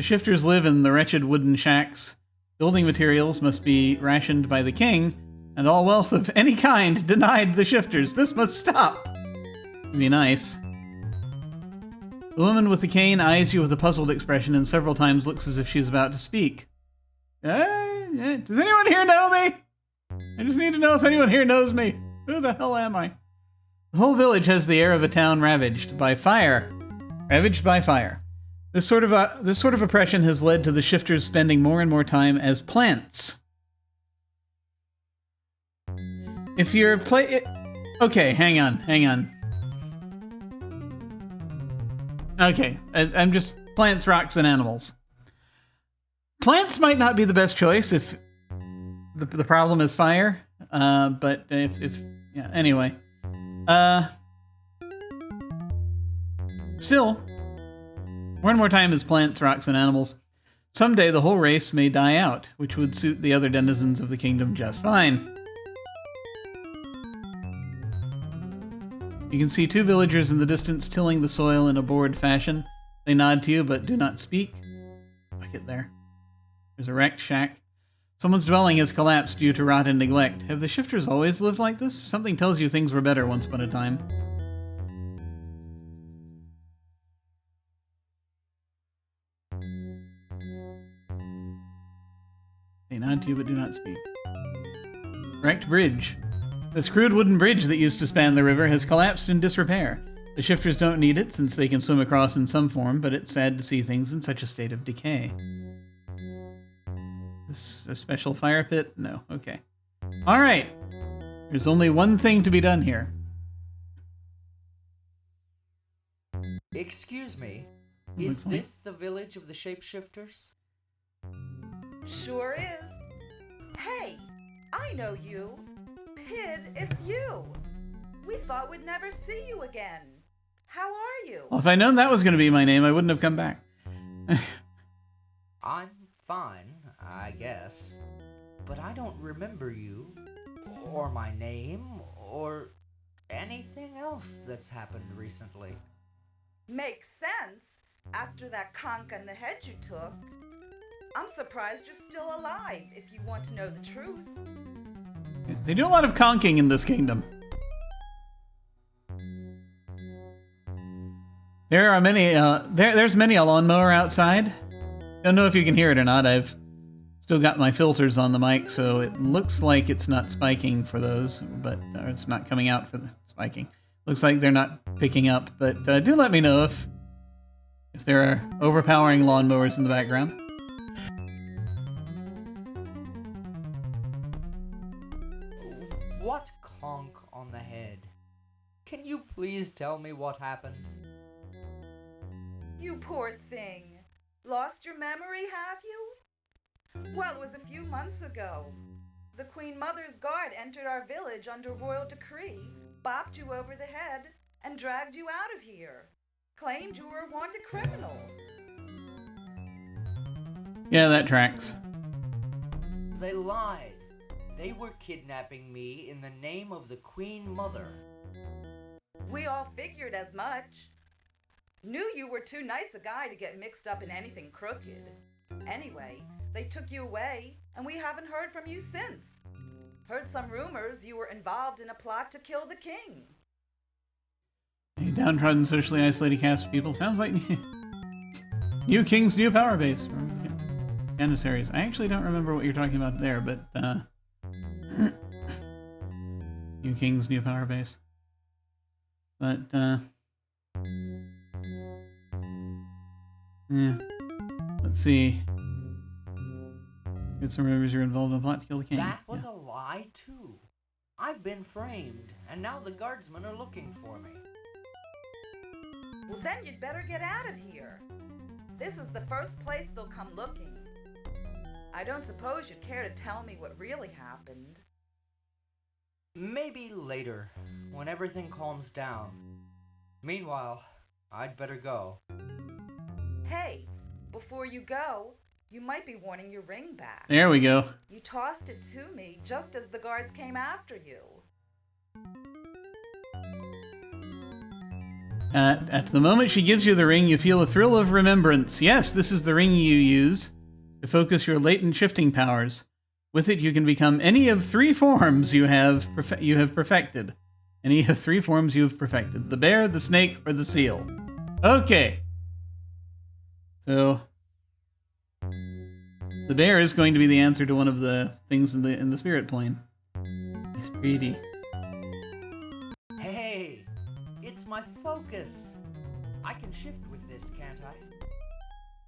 shifters live in the wretched wooden shacks. Building materials must be rationed by the king, and all wealth of any kind denied the shifters. This must stop! It'd be nice. The woman with the cane eyes you with a puzzled expression and several times looks as if she's about to speak. Does anyone here know me? I just need to know if anyone here knows me. Who the hell am I? The whole village has the air of a town ravaged by fire. Ravaged by fire. This sort of oppression has led to the shifters spending more and more time as plants. If you're okay, hang on. Okay, I'm just plants, rocks, and animals. Plants might not be the best choice if the problem is fire, but yeah, anyway. Still, more and more time as plants, rocks, and animals. Someday the whole race may die out, which would suit the other denizens of the kingdom just fine. You can see two villagers in the distance tilling the soil in a bored fashion. They nod to you, but do not speak. Look at there. There's a wrecked shack. Someone's dwelling has collapsed due to rot and neglect. Have the shifters always lived like this? Something tells you things were better once upon a time. They nod to you, but do not speak. Wrecked bridge. This crude wooden bridge that used to span the river has collapsed in disrepair. The shifters don't need it since they can swim across in some form, but it's sad to see things in such a state of decay. This a special fire pit? No. Okay. Alright. There's only one thing to be done here. Excuse me, is this the village of the shapeshifters? Sure is. Hey, I know you. Pid, it's you. We thought we'd never see you again. How are you? Well, if I'd known that was going to be my name, I wouldn't have come back. I'm fine, I guess. But I don't remember you, or my name, or anything else that's happened recently. Makes sense, after that conk on the head you took. I'm surprised you're still alive, if you want to know the truth. They do a lot of conking in this kingdom. There are many, there's many a lawnmower outside. Don't know if you can hear it or not. I've still got my filters on the mic, so it looks like it's not spiking for those, but or it's not coming out for the spiking. Looks like they're not picking up, but do let me know if there are overpowering lawnmowers in the background. What conk on the head? Can you please tell me what happened? You poor thing. Lost your memory, have you? Well, it was a few months ago. The Queen Mother's guard entered our village under royal decree, bopped you over the head, and dragged you out of here. Claimed you were a wanted criminal. Yeah, that tracks. They lied. They were kidnapping me in the name of the Queen Mother. We all figured as much. Knew you were too nice a guy to get mixed up in anything crooked. Anyway, they took you away, and we haven't heard from you since. Heard some rumors you were involved in a plot to kill the king. A downtrodden, socially isolated cast of people. Sounds like New King's new power base. Janissaries. I actually don't remember what you're talking about there, but New King's new power base. But yeah. Let's see. It's remembers you're involved in a plot to kill the king. That was Yeah. a lie, too. I've been framed, and now the guardsmen are looking for me. Well, then you'd better get out of here. This is the first place they'll come looking. I don't suppose you'd care to tell me what really happened. Maybe later, when everything calms down. Meanwhile, I'd better go. Hey, before you go, you might be wanting your ring back. There we go. You tossed it to me just as the guards came after you. At the moment she gives you the ring, you feel a thrill of remembrance. Yes, this is the ring you use to focus your latent shifting powers. With it, you can become any of 3 forms you have perfected. Any of 3 forms you have perfected. The bear, the snake, or the seal. Okay. So, the bear is going to be the answer to one of the things in the spirit plane. He's pretty. Hey, it's my focus. I can shift with this, can't I?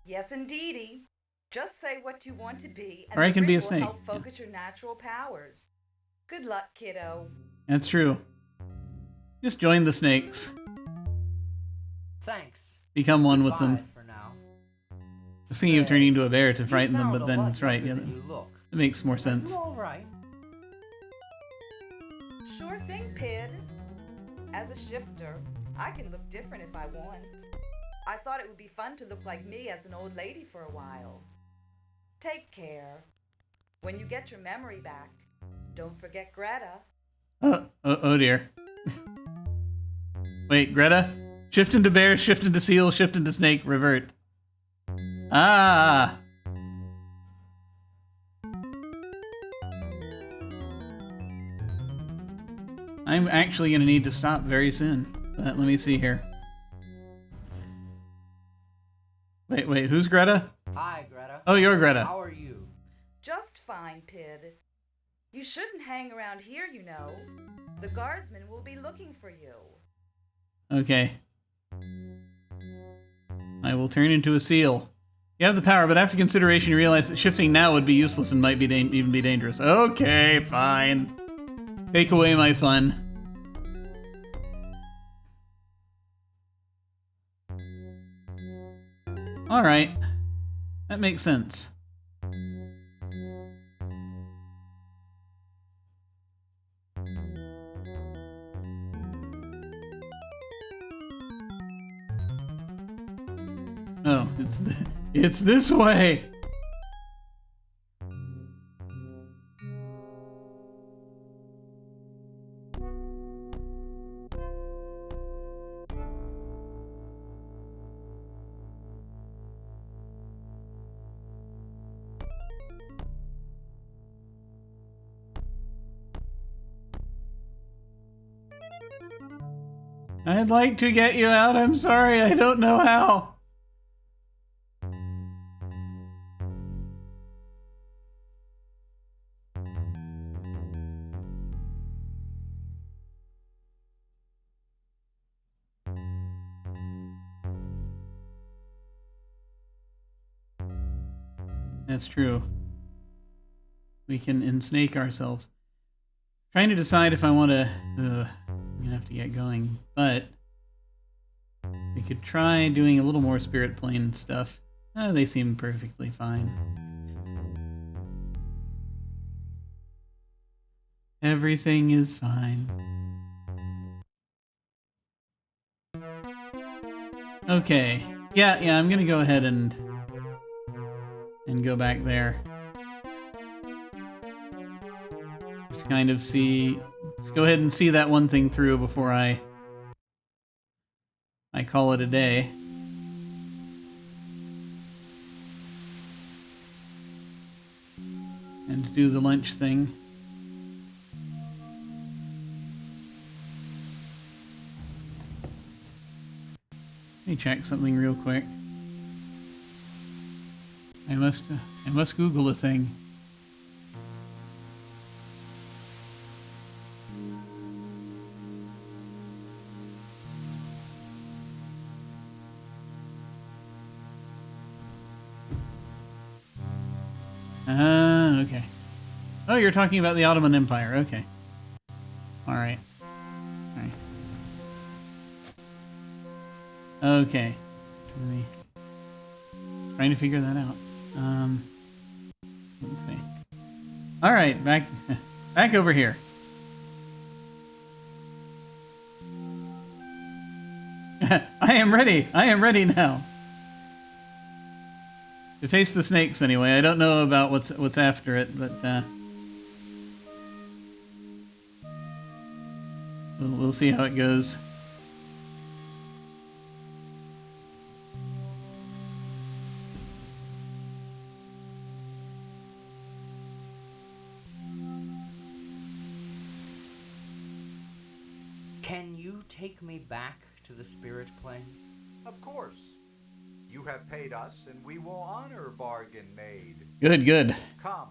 Yes, indeedy. Just say what you want to be, and Or I the can ring be a will snake. help focus your natural powers. Good luck, kiddo. That's true. Just join the snakes. Thanks. Become one with Bye them. for now. I was thinking of turning into a bear to You frighten them, sound but a then lot it's right. Yeah, younger than you look. it makes more Are sense. you all right? Sure thing, Pid. As a shifter, I can look different if I want. I thought it would be fun to look like me as an old lady for a while. Take care. When you get your memory back, don't forget Greta. Oh dear. Wait, Greta? Shift into bear, shift into seal, shift into snake, revert. Ah! I'm actually going to need to stop very soon. Let me see here. Wait, who's Greta? Hi, Greta. Oh, you're Greta. How are you? Just fine, Pid. You shouldn't hang around here, you know. The guardsmen will be looking for you. Okay. I will turn into a seal. You have the power, but after consideration, you realize that shifting now would be useless and might be even be dangerous. Okay, fine. Take away my fun. Alright. That makes sense. Oh, it's this way. I'd like to get you out. I'm sorry, I don't know how. That's true. We can ensnake ourselves. Trying to decide if I want to... I'm gonna have to get going, but... we could try doing a little more spirit plane stuff. They seem perfectly fine. Everything is fine. Okay. Yeah, I'm gonna go ahead and go back there. Just to kind of see... let's go ahead and see that one thing through before I call it a day. And do the lunch thing. Let me check something real quick. I must Google a thing. Ah, okay. Oh, you're talking about the Ottoman Empire. Okay. Alright. Alright. Okay. Let me... Trying to figure that out. Let's see. Alright, back over here. I am ready now. To face the snakes anyway. I don't know about what's after it, but we'll see how it goes. Can you take me back to the spirit plane? Of course. You have paid us, and we will honor bargain made. Good, good. Come.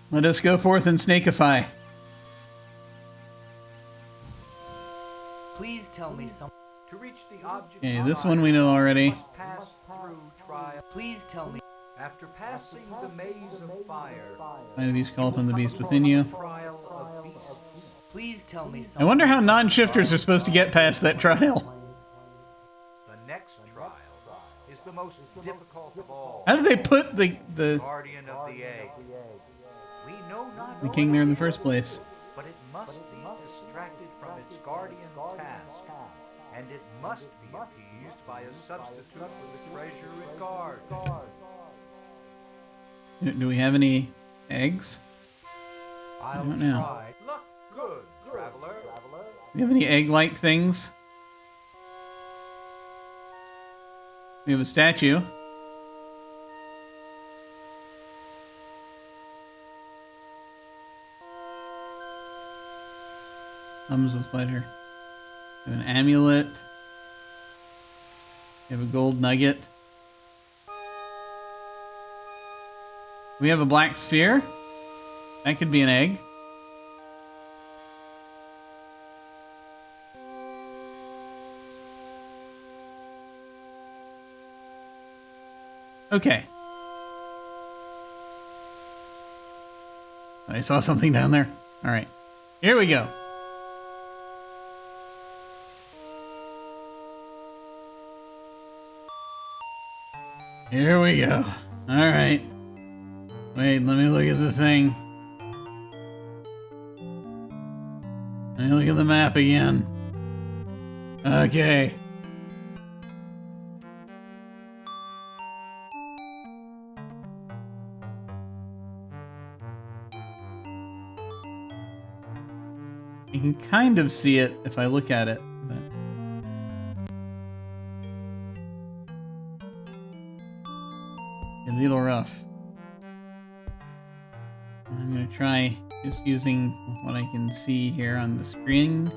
Let us go forth and snakeify. Please tell me something. To reach the object. Okay, this one we know already. Must pass through trial. Please tell me. After passing the maze of fire. Find these call upon the beast within you. Trial of beasts. Please tell me something. I wonder how non-shifters are supposed to get past that trial. The next trial is the most difficult of all. How do they put the Guardian of the egg. We know not the king there in the first place? but it must be distracted from its guardian task, and it must be appeased by a substitute for the treasure it guards. Do we have any eggs? I'll I don't know. try. Look good, traveler. Do we have any egg-like things? We have a statue. Comes with pleasure. We have an amulet. We have a gold nugget. We have a black sphere. That could be an egg. Okay. I saw something down there. All right. Here we go. Here we go. All right. Wait, let me look at the thing. Let me look at the map again. Okay. You can kind of see it if I look at it. But... a little rough. I'm gonna try just using what I can see here on the screen.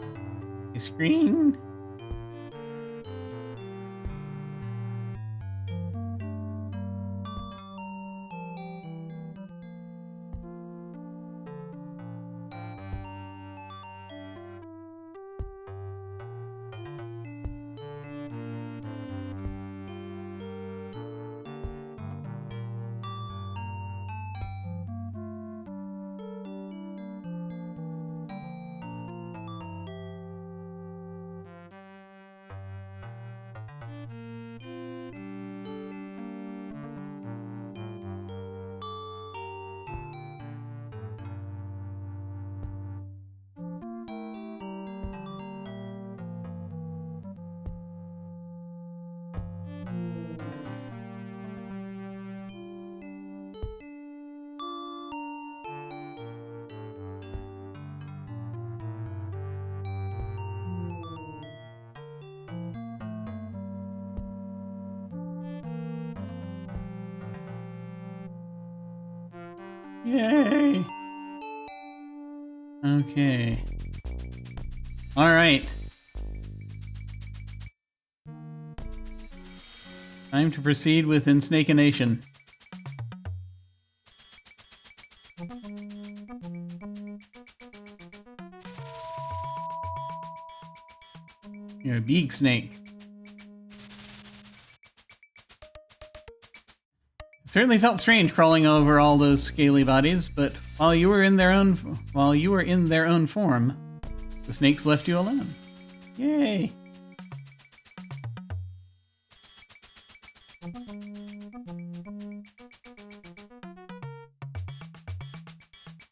The screen. Yay! Okay. Alright. Time to proceed with Insnakenation. You're a big snake. certainly felt strange crawling over all those scaly bodies, but while you were in their own form, the snakes left you alone. Yay!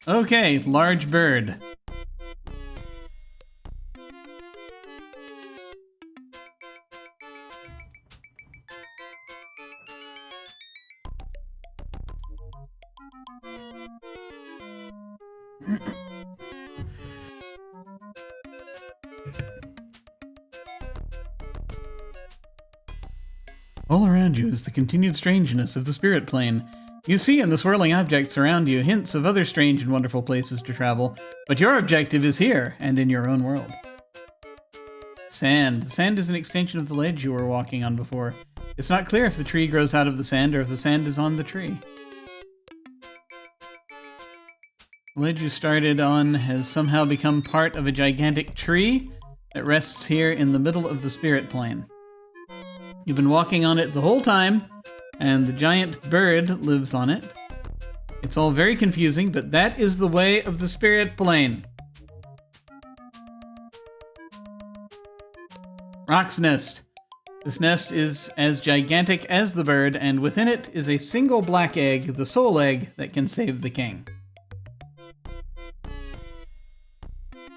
Okay, large bird. All around you is the continued strangeness of the spirit plane. You see in the swirling objects around you hints of other strange and wonderful places to travel, but your objective is here and in your own world. Sand. The sand is an extension of the ledge you were walking on before. It's not clear if the tree grows out of the sand or if the sand is on the tree. The ledge you started on has somehow become part of a gigantic tree that rests here in the middle of the spirit plane. You've been walking on it the whole time, and the giant bird lives on it. It's all very confusing, but that is the way of the spirit plane. Rock's nest. This nest is as gigantic as the bird, and within it is a single black egg, the soul egg, that can save the king.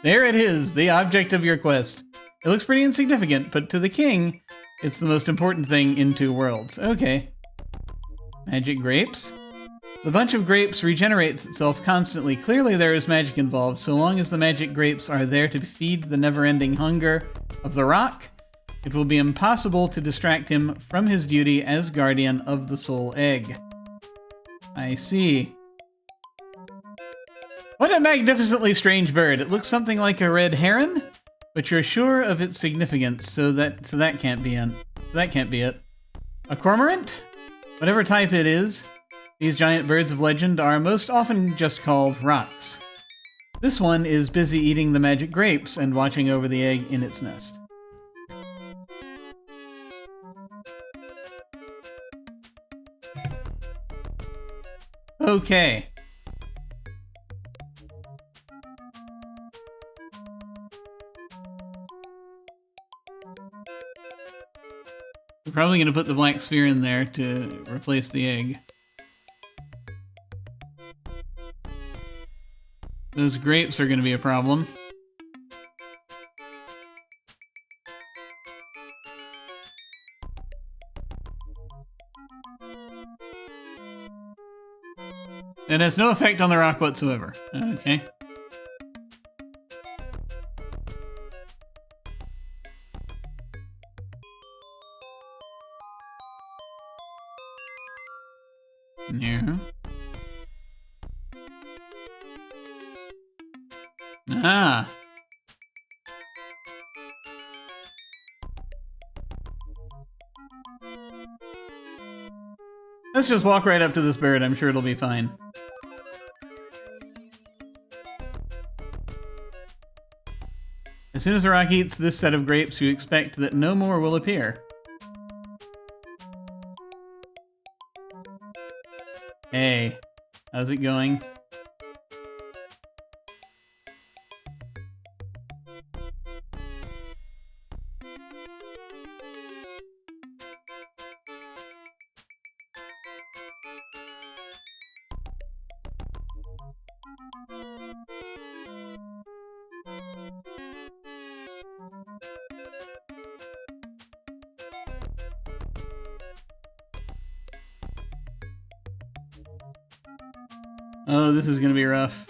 There it is, the object of your quest. It looks pretty insignificant, but to the king, it's the most important thing in Two Worlds. Okay. Magic grapes? The bunch of grapes regenerates itself constantly. Clearly there is magic involved. So long as the magic grapes are there to feed the never-ending hunger of the rock, it will be impossible to distract him from his duty as guardian of the soul egg. I see. What a magnificently strange bird. It looks something like a red heron, but you're sure of its significance, so that can't be it. A cormorant? Whatever type it is, these giant birds of legend are most often just called rocks. This one is busy eating the magic grapes and watching over the egg in its nest. Okay. We're probably going to put the black sphere in there to replace the egg. Those grapes are going to be a problem. It has no effect on the rock whatsoever. Okay. Yeah. Ah. Let's just walk right up to this bird. I'm sure it'll be fine. As soon as the rock eats this set of grapes, you expect that no more will appear. Hey, how's it going? Oh, this is gonna be rough.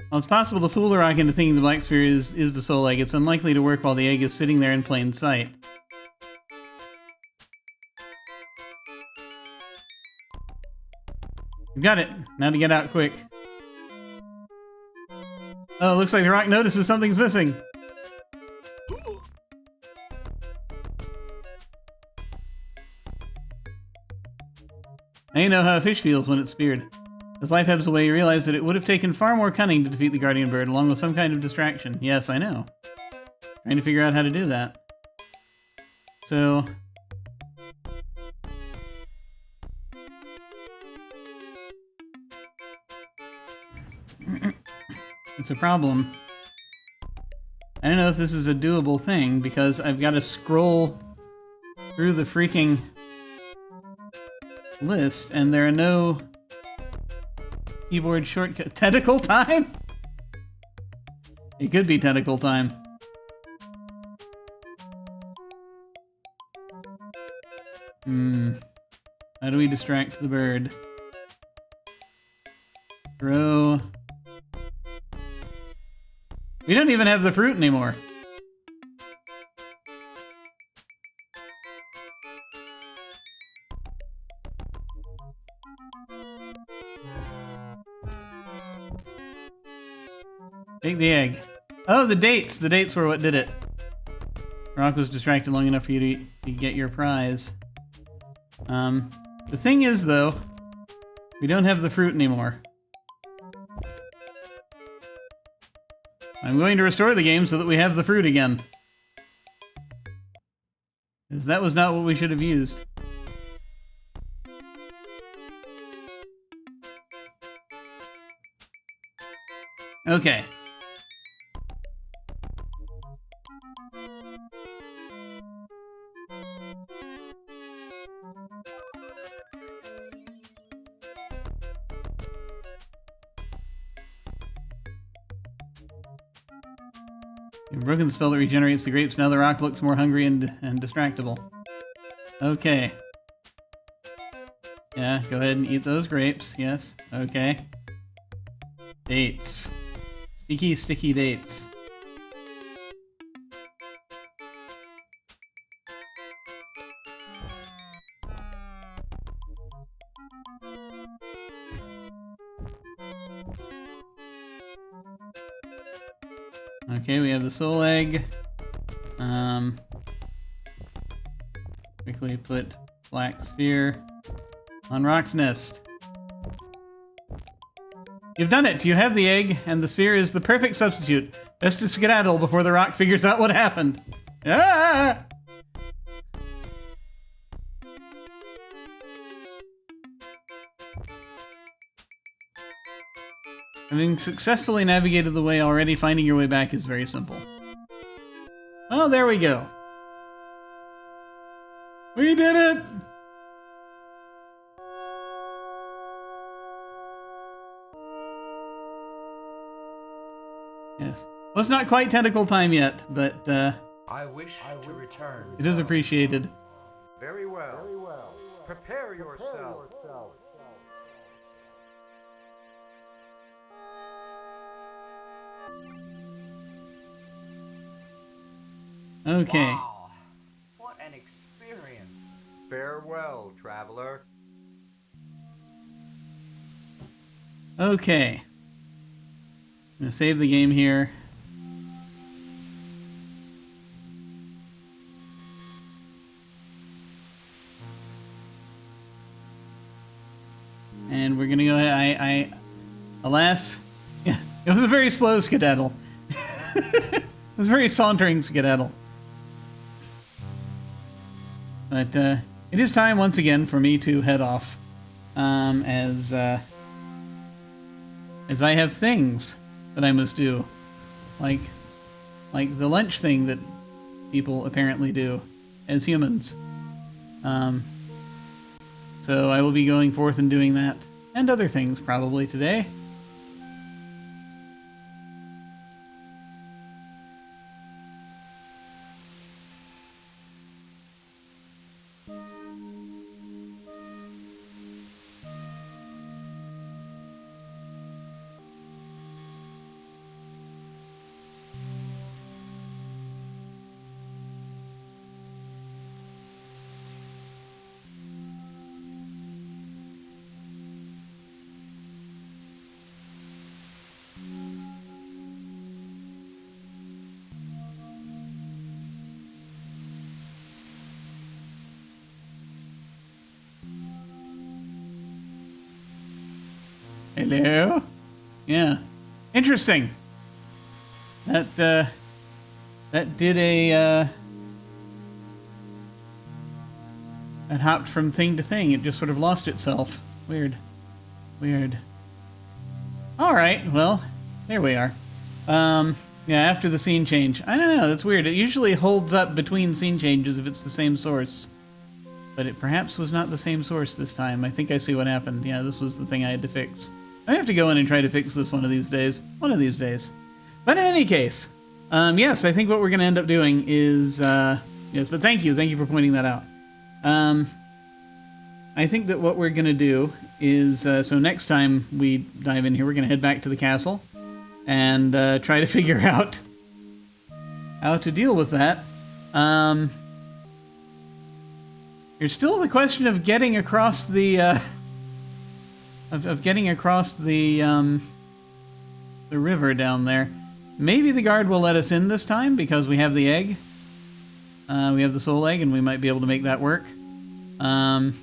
Well, it's possible to fool the rock into thinking the black sphere is the soul egg. It's unlikely to work while the egg is sitting there in plain sight. We've got it. Now to get out quick. Oh, it looks like the rock notices something's missing. Now you know how a fish feels when it's speared. As life ebbs away, you realize that it would have taken far more cunning to defeat the guardian bird, along with some kind of distraction. Yes, I know. Trying to figure out how to do that. So... it's a problem. I don't know if this is a doable thing, because I've got to scroll through the freaking list, and there are no keyboard shortcut. Tentacle time? It could be tentacle time. How do we distract the bird? Throw... we don't even have the fruit anymore. Take the egg. Oh, the dates! The dates were what did it. Rock was distracted long enough for you to get your prize. The thing is, though, we don't have the fruit anymore. I'm going to restore the game so that we have the fruit again. Because that was not what we should have used. Okay. You've broken the spell that regenerates the grapes. Now the rock looks more hungry and distractible. Okay. Yeah, go ahead and eat those grapes. Yes. Okay. Dates. Sticky, sticky dates. Okay, we have the soul egg. Quickly put black sphere on Rock's nest. You've done it! You have the egg, and the sphere is the perfect substitute. Best to skedaddle before the rock figures out what happened. Ah! Having successfully navigated the way already, finding your way back is very simple. Oh, there we go. We did it! Yes. Well, it's not quite tentacle time yet, but I wish to return. it is appreciated. Very well. Very well. Prepare yourself. Okay. Wow. What an experience. Farewell, traveler. Okay. I'm gonna save the game here. And we're gonna go ahead. Alas, yeah, it was a very slow skedaddle. It was a very sauntering skedaddle. But it is time once again for me to head off, as I have things that I must do, like the lunch thing that people apparently do as humans. So I will be going forth and doing that, and other things probably today. Hello? Yeah. Interesting. That did a, it hopped from thing to thing. It just sort of lost itself. Weird. Weird. Alright, well, there we are. Yeah, after the scene change. I don't know, that's weird. It usually holds up between scene changes if it's the same source. But it perhaps was not the same source this time. I think I see what happened. Yeah, this was the thing I had to fix. I have to go in and try to fix this one of these days. One of these days. But in any case, yes, I think what we're going to end up doing is... yes, but thank you for pointing that out. I think that what we're going to do is... so next time we dive in here, we're going to head back to the castle and try to figure out how to deal with that. There's still the question of getting across the... of getting across the river down there. Maybe the guard will let us in this time because we have the egg. We have the soul egg, and we might be able to make that work. Of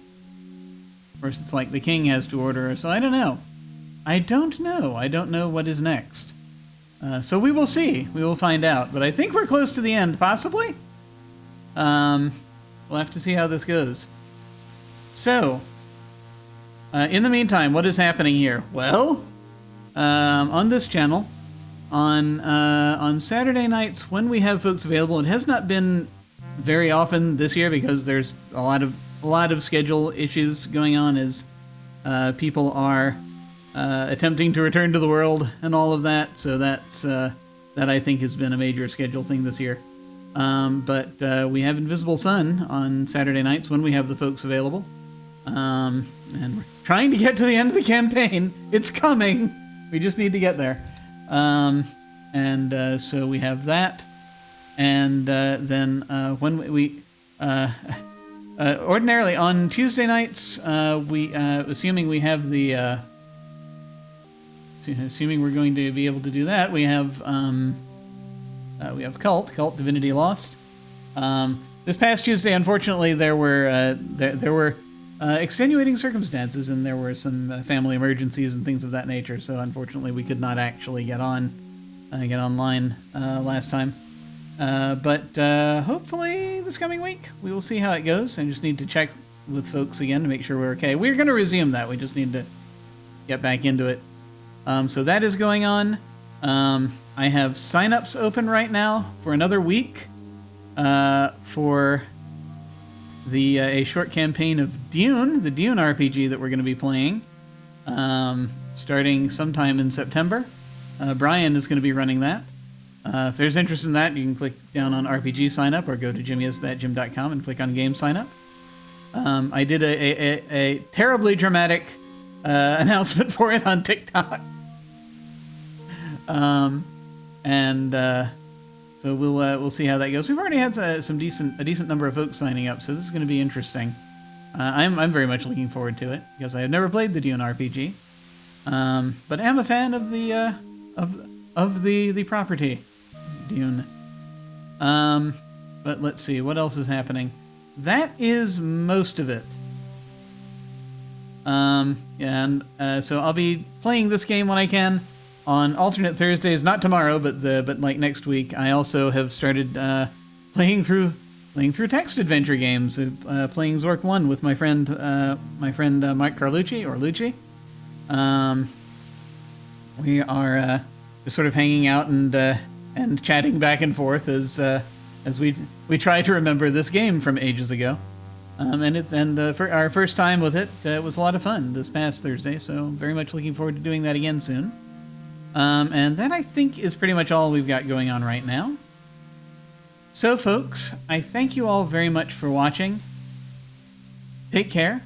course, it's like the king has to order, so I don't know. I don't know what is next. So we will see. We will find out. But I think we're close to the end, possibly? We'll have to see how this goes. So... in the meantime, what is happening here? Well, on this channel, on Saturday nights when we have folks available, it has not been very often this year because there's a lot of schedule issues going on as people are attempting to return to the world and all of that. So that's that I think has been a major schedule thing this year. But we have Invisible Sun on Saturday nights when we have the folks available. And we're trying to get to the end of the campaign. It's coming. We just need to get there. So we have that. And then when we... ordinarily on Tuesday nights, we assuming we have the... assuming we're going to be able to do that, we have Cult Divinity Lost. This past Tuesday, unfortunately, there were extenuating circumstances, and there were some family emergencies and things of that nature. So unfortunately, we could not actually get online last time. But hopefully this coming week we will see how it goes. I just need to check with folks again to make sure we're okay. We're going to resume that. We just need to get back into it. So that is going on. I have signups open right now for another week for a short campaign of Dune, the Dune RPG that we're going to be playing, starting sometime in September. Brian is going to be running that. If there's interest in that, you can click down on RPG sign up or go to jimmyisthatjim.com and click on game sign up. I did a terribly dramatic announcement for it on TikTok. So we'll see how that goes. We've already had a decent number of folks signing up, so this is going to be interesting. I'm very much looking forward to it because I have never played the Dune RPG, but am a fan of the property Dune. But let's see what else is happening. That is most of it. So I'll be playing this game when I can. On alternate Thursdays, not tomorrow, but like next week, I also have started playing through text adventure games. Playing Zork 1 with my friend Mike Carlucci or Lucci. We are just sort of hanging out and chatting back and forth as we try to remember this game from ages ago. For our first time with it, it was a lot of fun this past Thursday. So very much looking forward to doing that again soon. And that, I think, is pretty much all we've got going on right now. So, folks, I thank you all very much for watching. Take care,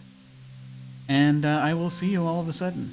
and I will see you all of a sudden.